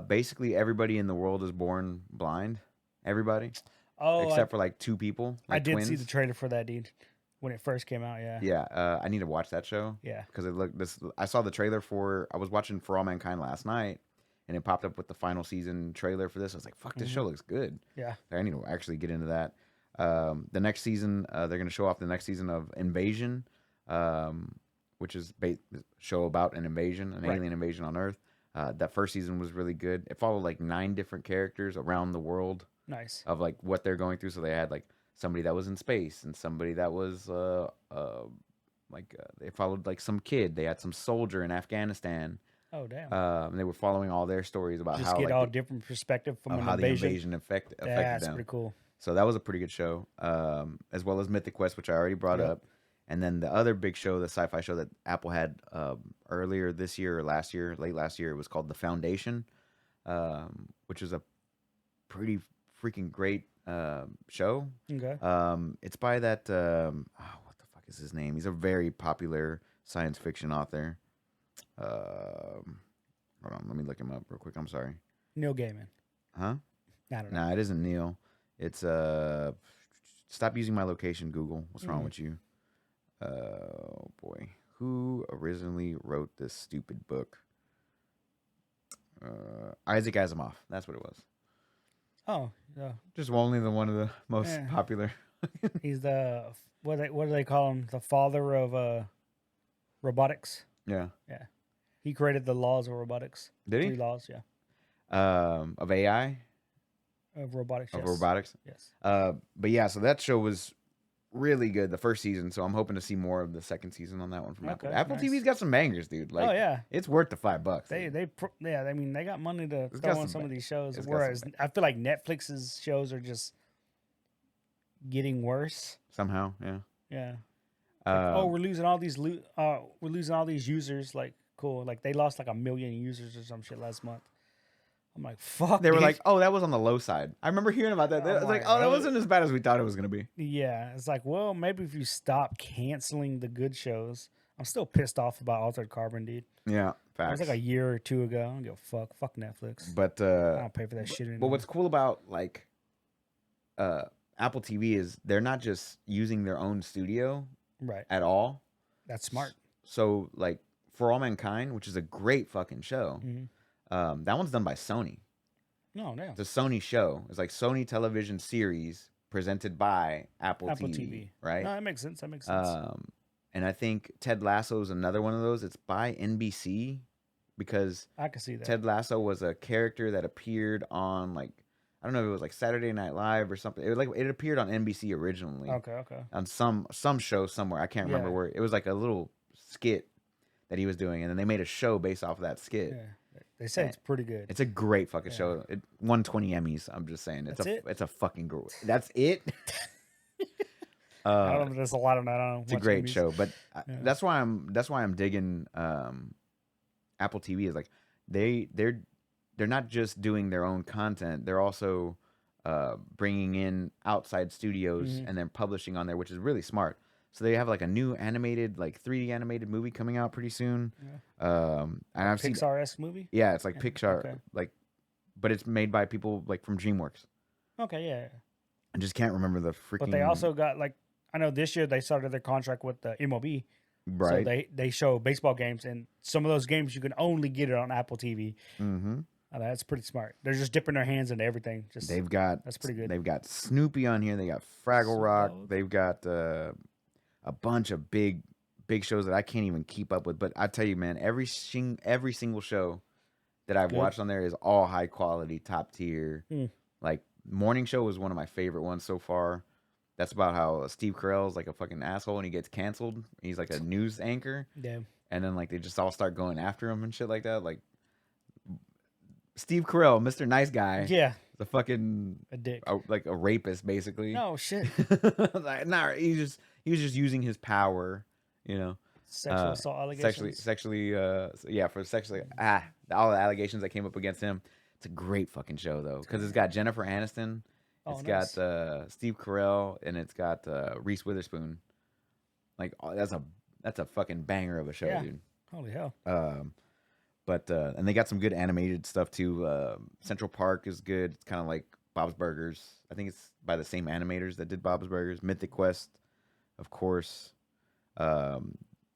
Basically, everybody in the world is born blind. Everybody, except for like 2 people. Like I did twins. see the trailer for that, dude, when it first came out. Yeah. Yeah, I need to watch that show. Yeah. Because it looked this. I saw the trailer for. I was watching For All Mankind last night, and it popped up with the final season trailer for this. I was like, "Fuck, this show looks good." Yeah. I need to actually get into that. The next season, they're going to show off the next season of Invasion, which is a show about an invasion, an alien invasion on Earth. That first season was really good. It followed like 9 different characters around the world. Nice. Of like what they're going through. So they had like somebody that was in space and somebody that was they followed like some kid. They had some soldier in Afghanistan. Oh damn. And they were following all their stories about Just how get like all different perspective from an how the invasion. invasion affected That's them. pretty cool. So that was a pretty good show. As well as Mythic Quest, which I already brought up. And then the other big show, the sci-fi show that Apple had earlier this year or last year, late last year, it was called The Foundation, which is a pretty freaking great show. Okay. It's by that what the fuck is his name? He's a very popular science fiction author. Hold on, let me look him up real quick. I'm sorry. Neil Gaiman. Huh? I don't know. Nah, it isn't Neil. It's stop using my location, Google. What's wrong with you? Oh boy. Who originally wrote this stupid book? Isaac Asimov. That's what it was. Oh, yeah. Just only one of the most popular. He's the what do they call him? The father of robotics. Yeah. Yeah. He created the laws of robotics. Did he? 3 laws, yeah. Of AI? Of robotics. Of yes. robotics? Yes. But yeah, so that show was really good, the first season. So I'm hoping to see more of the second season on that one from Apple. Apple nice. TV's got some bangers, dude. Like, oh yeah, it's worth the $5. I mean, they got money to It's throw got on some some of these shows. it's got Whereas some I feel like Netflix's shows are just getting worse. Somehow, yeah. Yeah. Like, we're losing all these users. Like, cool. Like they lost like 1 million users or some shit last month. I'm like, fuck. They were dude. like, oh, that was on the low side. I remember hearing about that. I was like, oh, that wasn't as bad as we thought it was going to be. Yeah. It's like, well, maybe if you stop canceling the good shows. I'm still pissed off about Altered Carbon, dude. Yeah, It facts. was like a year or 2 ago. I don't give a fuck. Fuck Netflix. But I don't pay for that shit anymore. But what's cool about like Apple TV is they're not just using their own studio right. at all. That's smart. So like For All Mankind, which is a great fucking show, Mm-hmm. that one's done by Sony. No, no. It's a Sony show. It's like Sony television series presented by Apple TV, right? No, that makes sense. That makes sense. And I think Ted Lasso is another one of those. It's by NBC because I can see that. Ted Lasso was a character that appeared on like I don't know if it was like Saturday Night Live or something. It was like it appeared on NBC originally. Okay. On some show somewhere. I can't remember where. It was like a little skit that he was doing, and then they made a show based off of that skit. Yeah. They say it's pretty good. It's a great fucking show. It won 20 Emmys. I'm just saying. It's a fucking great. That's it. I don't know. There's a lot of that. I don't It's a great show, but that's why I'm digging Apple TV. Is like they're not just doing their own content. They're also bringing in outside studios and then publishing on there, which is really smart. So they have like a new animated, like 3D animated movie coming out pretty soon. Yeah. And I've seen Pixar-esque movie. Yeah, it's like Pixar, okay. like, but it's made by people like from DreamWorks. Okay, yeah. I just can't remember the freaking. But they also got like I know this year they started their contract with the MLB. Right. So they show baseball games, and some of those games you can only get it on Apple TV. Mm-hmm. That's pretty smart. They're just dipping their hands into everything. That's pretty good. They've got Snoopy on here. They got Fraggle Rock. Dog. They've got a bunch of big big shows that I can't even keep up with. But I tell you, man, every single show that I've Good. watched on there is all high quality, top tier. Mm. Like Morning Show was one of my favorite ones so far. That's about how Steve Carell's like a fucking asshole and he gets canceled. He's like a news anchor, Yeah. and then like they just all start going after him and shit like that. Like Steve Carell, Mr. Nice Guy, Yeah. the fucking A dick. like a rapist basically. No shit. Like, nah, he was just using his power, you know. Sexual assault allegations. Sexually, for sexually, all the allegations that came up against him. It's a great fucking show though, because it's got Jennifer Aniston, it's nice. got Steve Carell, and it's got Reese Witherspoon. Like that's a fucking banger of a show, Yeah. dude. Holy hell. But and they got some good animated stuff too. Central Park is good. It's kind of like Bob's Burgers. I think it's by the same animators that did Bob's Burgers. Mythic Quest, of course.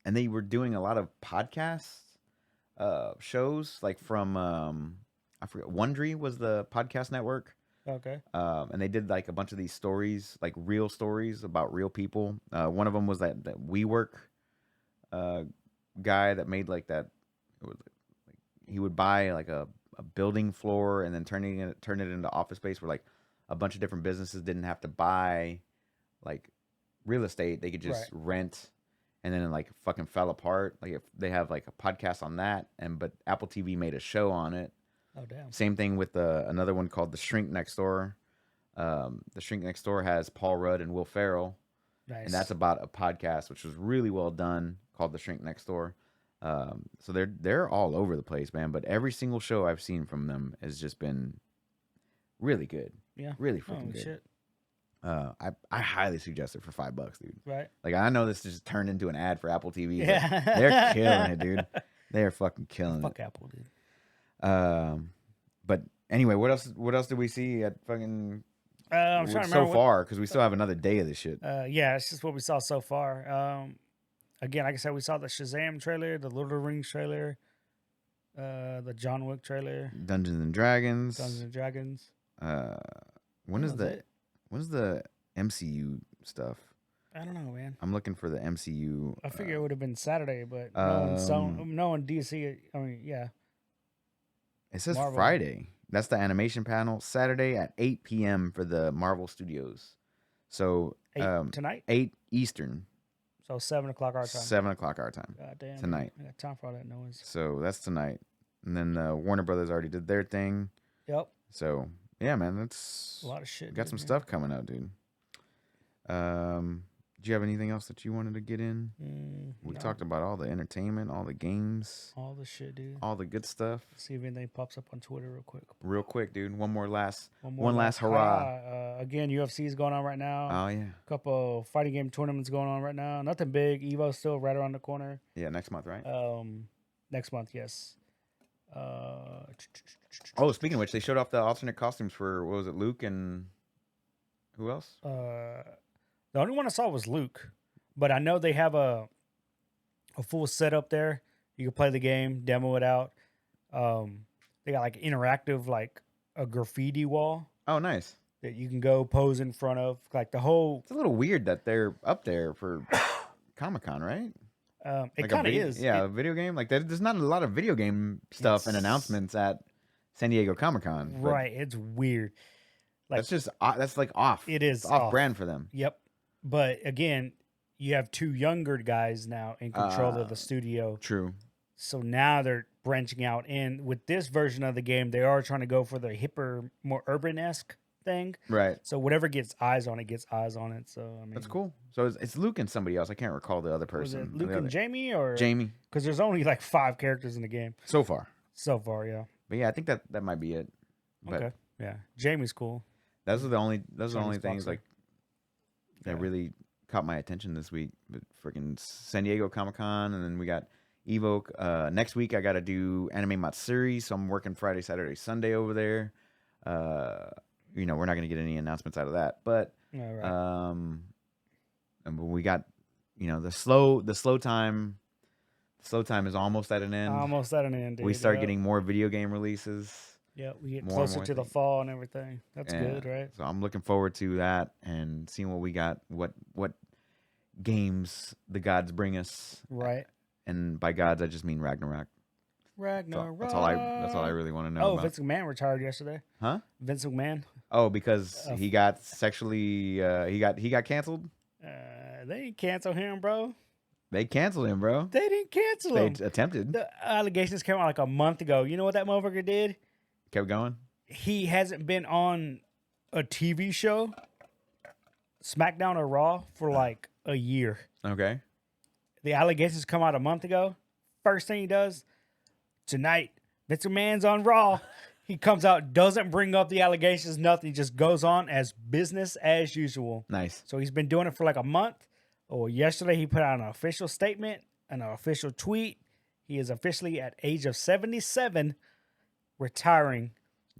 And they were doing a lot of podcast shows, like from I forget. Wondery was the podcast network. Okay. And they did like a bunch of these stories, like real stories about real people. One of them was that WeWork guy that made like that. It was like he would buy like a building floor and then turn it into office space where like a bunch of different businesses didn't have to buy like real estate. They could just rent, and then it like fucking fell apart. Like if they have like a podcast on that, but Apple TV made a show on it. Oh damn. Same thing with another one called The Shrink Next Door. The Shrink Next Door has Paul Rudd and Will Ferrell. Nice. And that's about a podcast, which was really well done, called The Shrink Next Door. So they're all over the place, man. But every single show I've seen from them has just been really good. Yeah. Really freaking Holy good. shit. I highly suggest it for $5, dude. Right. Like I know this just turned into an ad for Apple TV. But Yeah. they're killing it, dude. They are fucking killing Fuck it. Apple, dude. But anyway, what else did we see at fucking I'm trying to so remember. far? Because we still have another day of this shit. Yeah, it's just what we saw so far. Again, like I said, we saw the Shazam trailer, the Lord of the Rings trailer, the John Wick trailer, Dungeons and Dragons. Dungeons and Dragons. When is That was the it. MCU stuff? I don't know, man. I'm looking for the MCU. I figure it would have been Saturday, but no one DC. I mean, yeah. It says Marvel. Friday. That's the animation panel. Saturday at 8 p.m. for the Marvel Studios. So 8 tonight? 8 Eastern. So 7 o'clock our time. 7 o'clock our time. God damn. Tonight. I got time for all that noise. So that's tonight. And then Warner Brothers already did their thing. Yep. So yeah, man, that's A lot of shit. got some stuff coming out, dude. Do you have anything else that you wanted to get in? We No. talked about all the entertainment, all the games, All the shit, dude. all the good stuff. See if anything pops up on Twitter real quick. Real quick, dude. One last last hurrah. Again, UFC is going on right now. Oh yeah. A couple fighting game tournaments going on right now. Nothing big. Evo's still right around the corner. Yeah, next month, right? Next month, yes. Oh, speaking of which, they showed off the alternate costumes for what was it, Luke and who else? The only one I saw was Luke, but I know they have a full setup there. You can play the game, demo it out. They got like interactive, like a graffiti wall Oh, nice. that you can go pose in front of. Like the whole, It's a little weird that they're up there for Comic-Con, right? it Like kind of video, is. Yeah, a video game. Like there's not a lot of video game stuff and It's- announcements at San Diego Comic-Con. but Right. It's weird. Like That's just that's like off. it is It's off brand for them. Yep. But again, you have two younger guys now in control of the studio. True. So now they're branching out. And with this version of the game, they are trying to go for the hipper, more urban-esque thing. Right. So whatever gets eyes on it, gets eyes on it. So, I mean. That's cool. So it's Luke and somebody else. I can't recall the other Was person. it the Luke other- and Jamie? Or Jamie. Because there's only like 5 characters in the game So far. so far, yeah. But yeah, I think that might be it. But Okay. Yeah. Jamie's cool. those are the only Chinese things boxer. like that Yeah. really caught my attention this week. But freaking San Diego Comic-Con, and then we got Evo. Next week I got to do Anime Matsuri, so I'm working Friday, Saturday, Sunday over there. We're not going to get any announcements out of that, but All right. and we got the slow time. Slow time is almost at an end. Almost at an end, dude. We start Yep. getting more video game releases. Yeah, we get more and closer more to the things. fall and everything. That's Yeah. good, right? So I'm looking forward to that and seeing what we got. What games the gods bring us. Right. And by gods, I just mean Ragnarok. Ragnarok. That's all I really want to know Oh, about. Vince McMahon retired yesterday. Huh? Vince McMahon. Oh, because he got sexually he got canceled. They didn't cancel him, bro. They canceled him, bro. They didn't cancel They him. attempted. The allegations came out like a month ago. You know what that motherfucker did? Kept going. He hasn't been on a TV show, SmackDown or Raw, for like a year. Okay. The allegations come out a month ago. First thing he does, tonight, Vince McMahon's on Raw. He comes out, doesn't bring up the allegations, nothing. He just goes on as business as usual. Nice. So he's been doing it for like a month. Or yesterday he put out an official statement, an official tweet. He is officially at age of 77, retiring,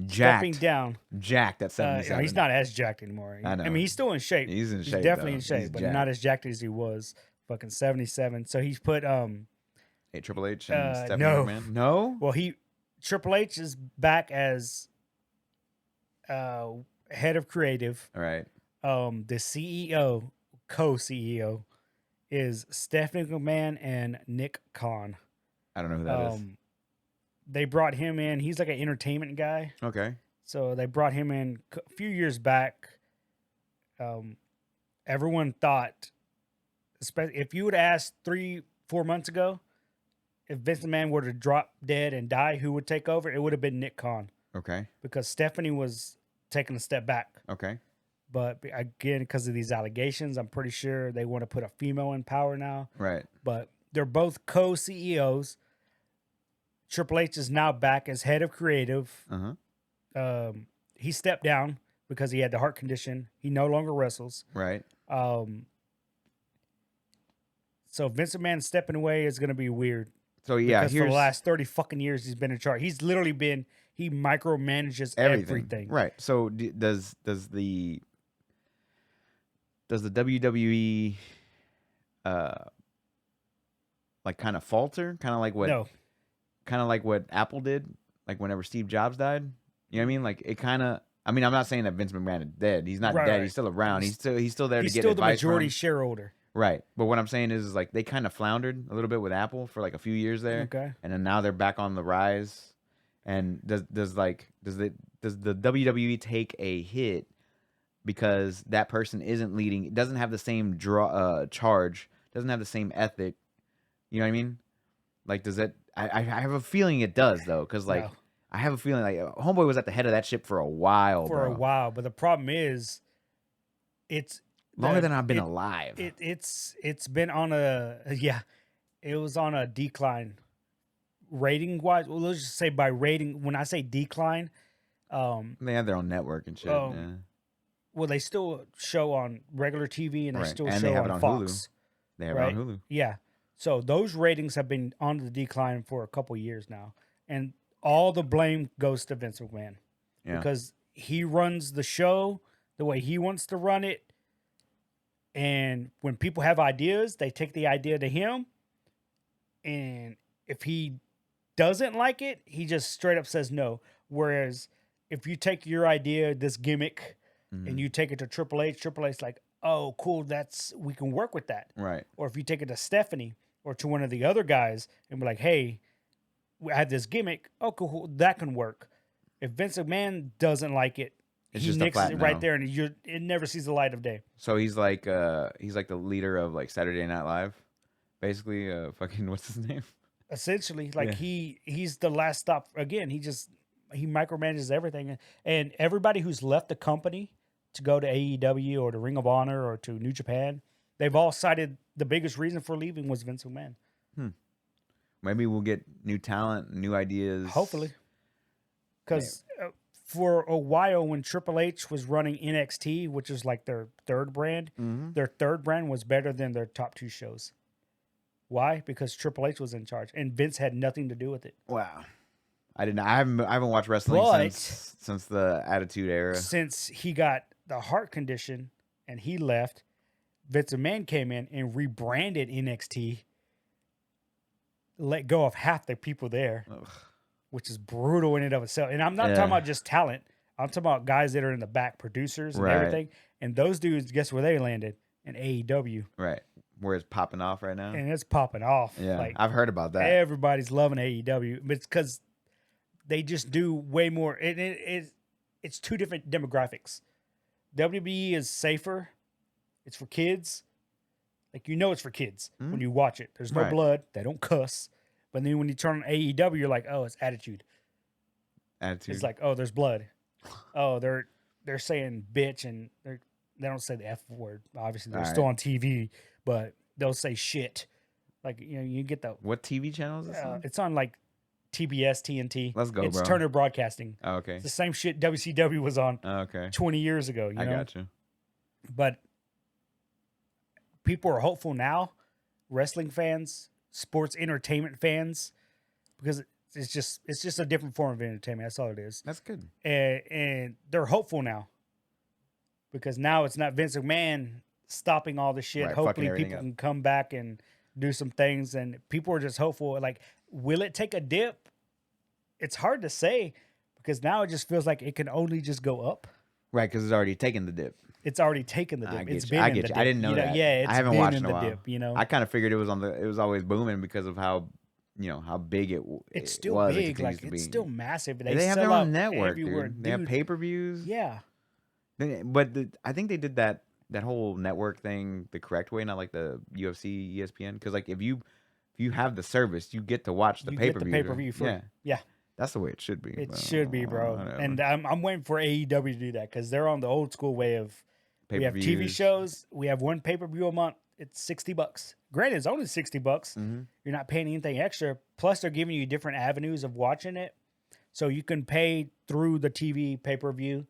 stepping down. Jacked at 77. He's not as jacked anymore. I know. I mean, he's still in shape. He's in shape. Definitely though. in shape, He's but jacked. not as jacked as he was. Fucking 77. So he's put Hey, Triple H and Stephanie no. McMahon. No. well, Triple H is back as head of creative. All right. The CEO, co-CEO, is Stephanie McMahon and Nick Khan. I don't know who that is. They brought him in. He's like an entertainment guy. Okay. So they brought him in a few years back. Everyone thought, if you would have asked 3-4 months ago, if Vince McMahon were to drop dead and die, who would take over? It would have been Nick Khan, Okay. because Stephanie was taking a step back. Okay. But again, because of these allegations, I'm pretty sure they want to put a female in power now. Right. But they're both co-CEOs. Triple H is now back as head of creative. Uh-huh. He stepped down because he had the heart condition. He no longer wrestles. Right. So Vince McMahon stepping away is going to be weird. So yeah, because for the last 30 fucking years he's been in charge. He's literally been, he micromanages everything. Right. So does the WWE like kind of falter, kind of like what Apple did, like whenever Steve Jobs died? You know what I mean? Like it kind of. I mean, I'm not saying that Vince McMahon is dead. He's not dead. Right. He's still around. He's still there He's to get still the advice majority from. shareholder. Right. But what I'm saying is like they kind of floundered a little bit with Apple for like a few years there. Okay. And then now they're back on the rise. And does the WWE take a hit because that person isn't leading, doesn't have the same charge, doesn't have the same ethic? You know what I mean? Like, does it? I have a feeling it does though, because like No. I have a feeling like Homeboy was at the head of that ship for a while, For bro. a while. But the problem is, it's Longer than I've been alive. It's been on it was on a decline rating wise. Well, let's just say by rating. When I say decline, They have their own network and shit. Yeah. well, they still show on regular TV and they Right. still And show they have on it on Fox. Hulu. They have right? it on Hulu. Yeah. So those ratings have been on the decline for a couple years now, and all the blame goes to Vince McMahon because he runs the show the way he wants to run it. And when people have ideas, they take the idea to him. And if he doesn't like it, he just straight up says no. Whereas if you take your idea, this gimmick, and you take it to Triple H like, oh, cool, we can work with that. Right. Or if you take it to Stephanie or to one of the other guys and be like, hey, I have this gimmick. Oh, cool, that can work. If Vince McMahon doesn't like it, It's he just a nixes it right flat no. there, and it never sees the light of day. So he's like the leader of like Saturday Night Live, basically. Fucking what's his name? Essentially, like Yeah. he's the last stop. Again, he micromanages everything, and everybody who's left the company to go to AEW or to Ring of Honor or to New Japan, they've all cited the biggest reason for leaving was Vince McMahon. Maybe we'll get new talent, new ideas. Hopefully, because for a while when Triple H was running NXT, which is like their third brand, their third brand was better than their top two shows. Why? Because Triple H was in charge, and Vince had nothing to do with it. Wow. I haven't watched wrestling But since the Attitude Era. Since he got the heart condition and he left, Vince McMahon came in and rebranded NXT, let go of half the people there, which is brutal in and of itself. And I'm not talking about just talent. I'm talking about guys that are in the back, producers and everything. And those dudes, guess where they landed? In AEW. Right. where it's popping off right now. and it's popping off. Yeah, Like I've heard about that. everybody's loving AEW, but it's because they just do way more. It's two different demographics. WWE is safer. It's for kids. Like it's for kids when you watch it. There's no Right. blood. They don't cuss. But then when you turn on AEW, you're like, oh, it's attitude. Attitude. It's like, oh, there's blood. Oh, they're saying bitch and they don't say the F word. Obviously, they're still on TV, but they'll say shit. Like you get the what TV channel is this on? it's on like TBS, TNT. Let's go, it's bro. Turner Broadcasting. Oh, okay. It's the same shit WCW was on Okay. 20 years ago. You I know? got you. But people are hopeful now, wrestling fans, sports entertainment fans, because it's just a different form of entertainment. That's all it is. That's good. And they're hopeful now because now it's not Vince McMahon stopping all the shit. Right, Hopefully fucking people everything can come back and do some things, and people are just hopeful. Like, will it take a dip? It's hard to say because now it just feels like it can only just go up. Right, because it's already taken the dip. It's already taken the dip. I get It's you. been I in get the you. dip. I didn't know that. Yeah, it's I haven't been watched in in a the while. dip. You know, I kind of figured it was always booming because of how how big it's still was. big. It like continues to it's be. still massive. They have sell their out own network, everywhere. dude. They have pay-per-views. Yeah, But I think they did that whole network thing the correct way, not like the UFC, ESPN. Because like if you have the service, you get to watch the you pay-per-view. get the pay-per-view free. Yeah. That's the way it should be. It but, should be, bro. whatever. And I'm waiting for AEW to do that because they're on the old school way of we have TV Pay-per-views. shows. We have one pay-per-view a month. It's $60. Granted, it's only $60. Mhm. You're not paying anything extra. Plus, they're giving you different avenues of watching it, so you can pay through the TV pay-per-view.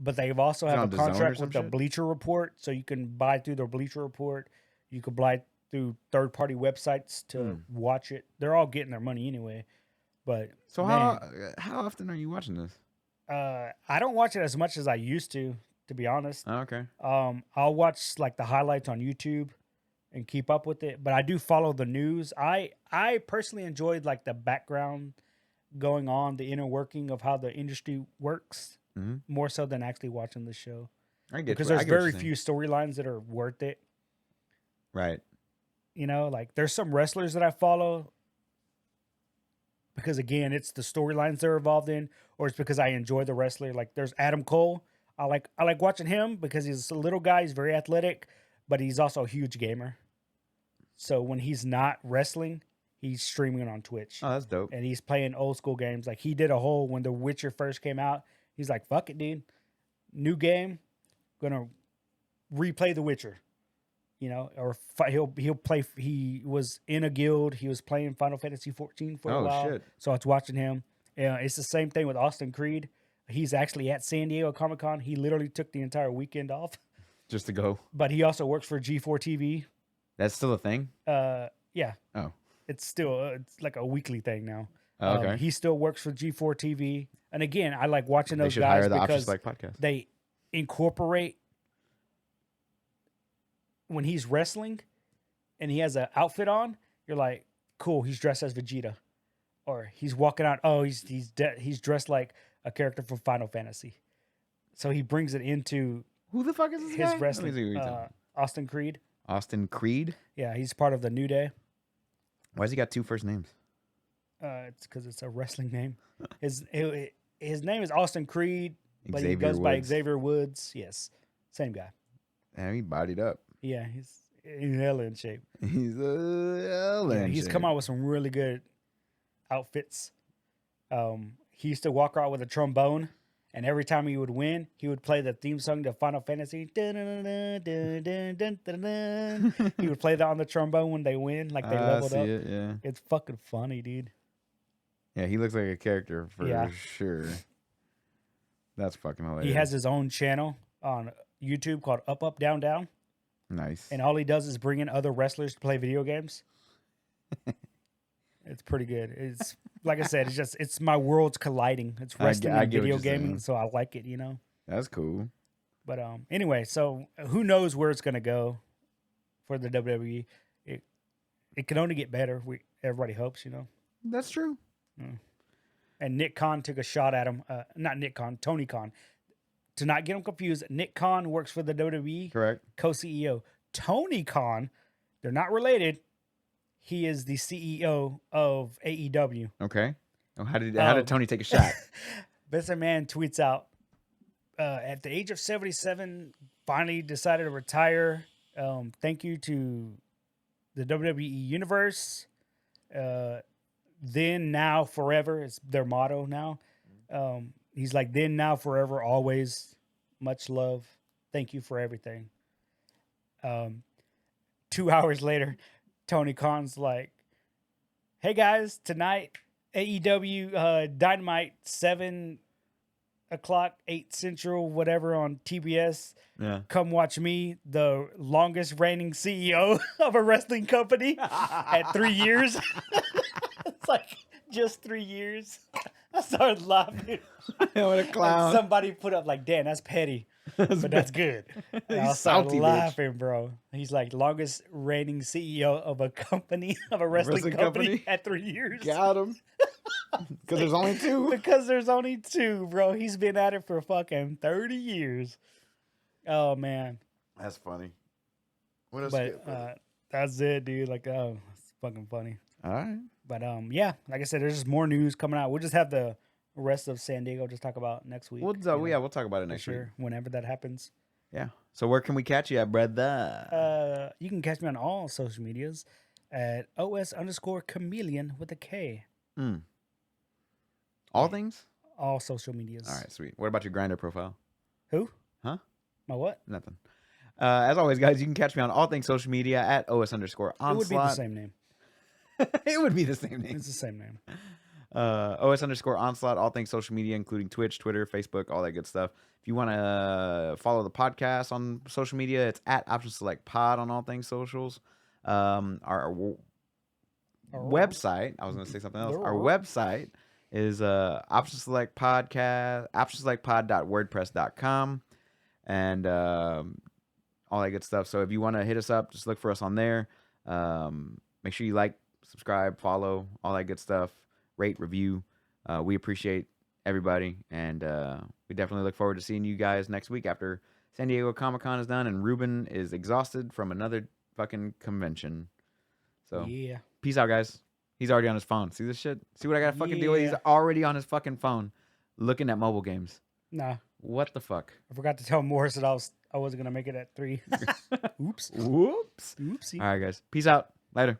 But they've also Is it have on a DAZN or contract some with the shit? Bleacher Report, so you can buy through the Bleacher Report. You can buy through third-party websites to watch it. They're all getting their money anyway. But So man, how often are you watching this? I don't watch it as much as I used to be honest. Oh, okay. I'll watch like the highlights on YouTube and keep up with it, but I do follow the news. I personally enjoyed like the background going on, the inner working of how the industry works, more so than actually watching the show. I get Because you. I there's get what very you're few storylines that are worth it. saying. Right. You know, like there's some wrestlers that I follow because again, it's the storylines they're involved in, or it's because I enjoy the wrestler. Like there's Adam Cole. I like watching him because he's a little guy. He's very athletic, but he's also a huge gamer. So when he's not wrestling, he's streaming on Twitch. Oh, that's dope. And he's playing old school games. Like he did a whole when The Witcher first came out. He's like, "Fuck it, dude. New game, gonna replay The Witcher." You know, or he'll play. He was in a guild. He was playing Final Fantasy 14 for a while. Shit. So I was watching him. It's the same thing with Austin Creed. He's actually at San Diego Comic Con. He literally took the entire weekend off. Just to go. But he also works for G4 TV. That's still a thing? Yeah. Oh. It's still it's like a weekly thing now. Oh, okay. He still works for G4 TV. And again, I like watching They those should guys hire the Option because Select podcast. they incorporate when he's wrestling and he has an outfit on, you're like, cool, he's dressed as Vegeta. Or he's walking out, oh, he's dressed like a character from Final Fantasy. So he brings it into Who the fuck is this his guy? Let me wrestling. see what you're talking. Austin Creed. Austin Creed? Yeah, he's part of the New Day. Why's he got two first names? It's because it's a wrestling name. His name is Austin Creed, but he Xavier goes by Woods. Xavier Woods. Yes, same guy. Damn, he bodied up. Yeah, he's hella in shape. He's He's come out with some really good outfits. He used to walk out with a trombone, and every time he would win, he would play the theme song to Final Fantasy. He would play that on the trombone when they win, like they leveled up. It, yeah. It's fucking funny, dude. Yeah, he looks like a character for Yeah. sure. That's fucking hilarious. He has his own channel on YouTube called Up Up Down Down, nice. and all he does is bring in other wrestlers to play video games. It's pretty good. It's like I said, it's my worlds colliding. It's wrestling I and get what video you're saying. gaming, so I like it, you know. That's cool. But anyway, so who knows where it's gonna go for the WWE? It can only get better. Everybody hopes, you know. That's true. And Nick Khan took a shot at him. Not Nick Khan, Tony Khan. To not get him confused, Nick Khan works for the WWE. Correct. Co-CEO. Tony Khan, they're not related. He is the CEO of AEW. Okay. Oh, how did Tony take a shot? Vince McMahon tweets out, at the age of 77, finally decided to retire. Thank you to the WWE Universe. Then, now, forever is their motto now. He's like, then, now, forever, always. Much love. Thank you for everything. 2 hours later, Tony Khan's like, hey guys, tonight, AEW Dynamite 7 o'clock, 8 Central, whatever, on TBS. Yeah. Come watch me, the longest reigning CEO of a wrestling company at 3 years. It's like just 3 years. I started laughing. What a clown. And somebody put up like, damn, that's petty. But that's good. And I He's started salty, bitch. laughing, bro. He's like longest reigning CEO of a company, of a wrestling company at 3 years. Got him. Because there's only 2. Because there's only 2, bro. He's been at it for fucking 30 years. Oh, man. That's funny. What else? But that's it, dude. Like, oh, it's fucking funny. All right. But yeah, like I said, there's just more news coming out. We'll just have the rest of San Diego just talk about next week. We'll talk about it next week. Whenever that happens. Yeah. So where can we catch you at, brother? You can catch me on all social medias at OS_chameleon with a K. All things? All social medias. All right, sweet. What about your Grindr profile? Who? Huh? My what? Nothing. As always, guys, you can catch me on all things social media at OS_onslaught. It would be the same name. It would be the same name. It's the same name. OS_onslaught, all things social media, including Twitch, Twitter, Facebook, all that good stuff. If you want to follow the podcast on social media, it's at optionselectpod on all things socials. Our website, I was going to say something else. Our website is optionselectpod.wordpress.com and all that good stuff. So if you want to hit us up, just look for us on there. Make sure you like, subscribe, follow, all that good stuff. Rate, review. We appreciate everybody, and we definitely look forward to seeing you guys next week after San Diego Comic-Con is done and Ruben is exhausted from another fucking convention. So yeah. Peace out, guys. He's already on his phone. See this shit? See what I got to fucking deal with? He's already on his fucking phone looking at mobile games. Nah. What the fuck? I forgot to tell Morris that I wasn't going to make it at 3. Oops. Whoops. Oopsie. All right, guys. Peace out. Later.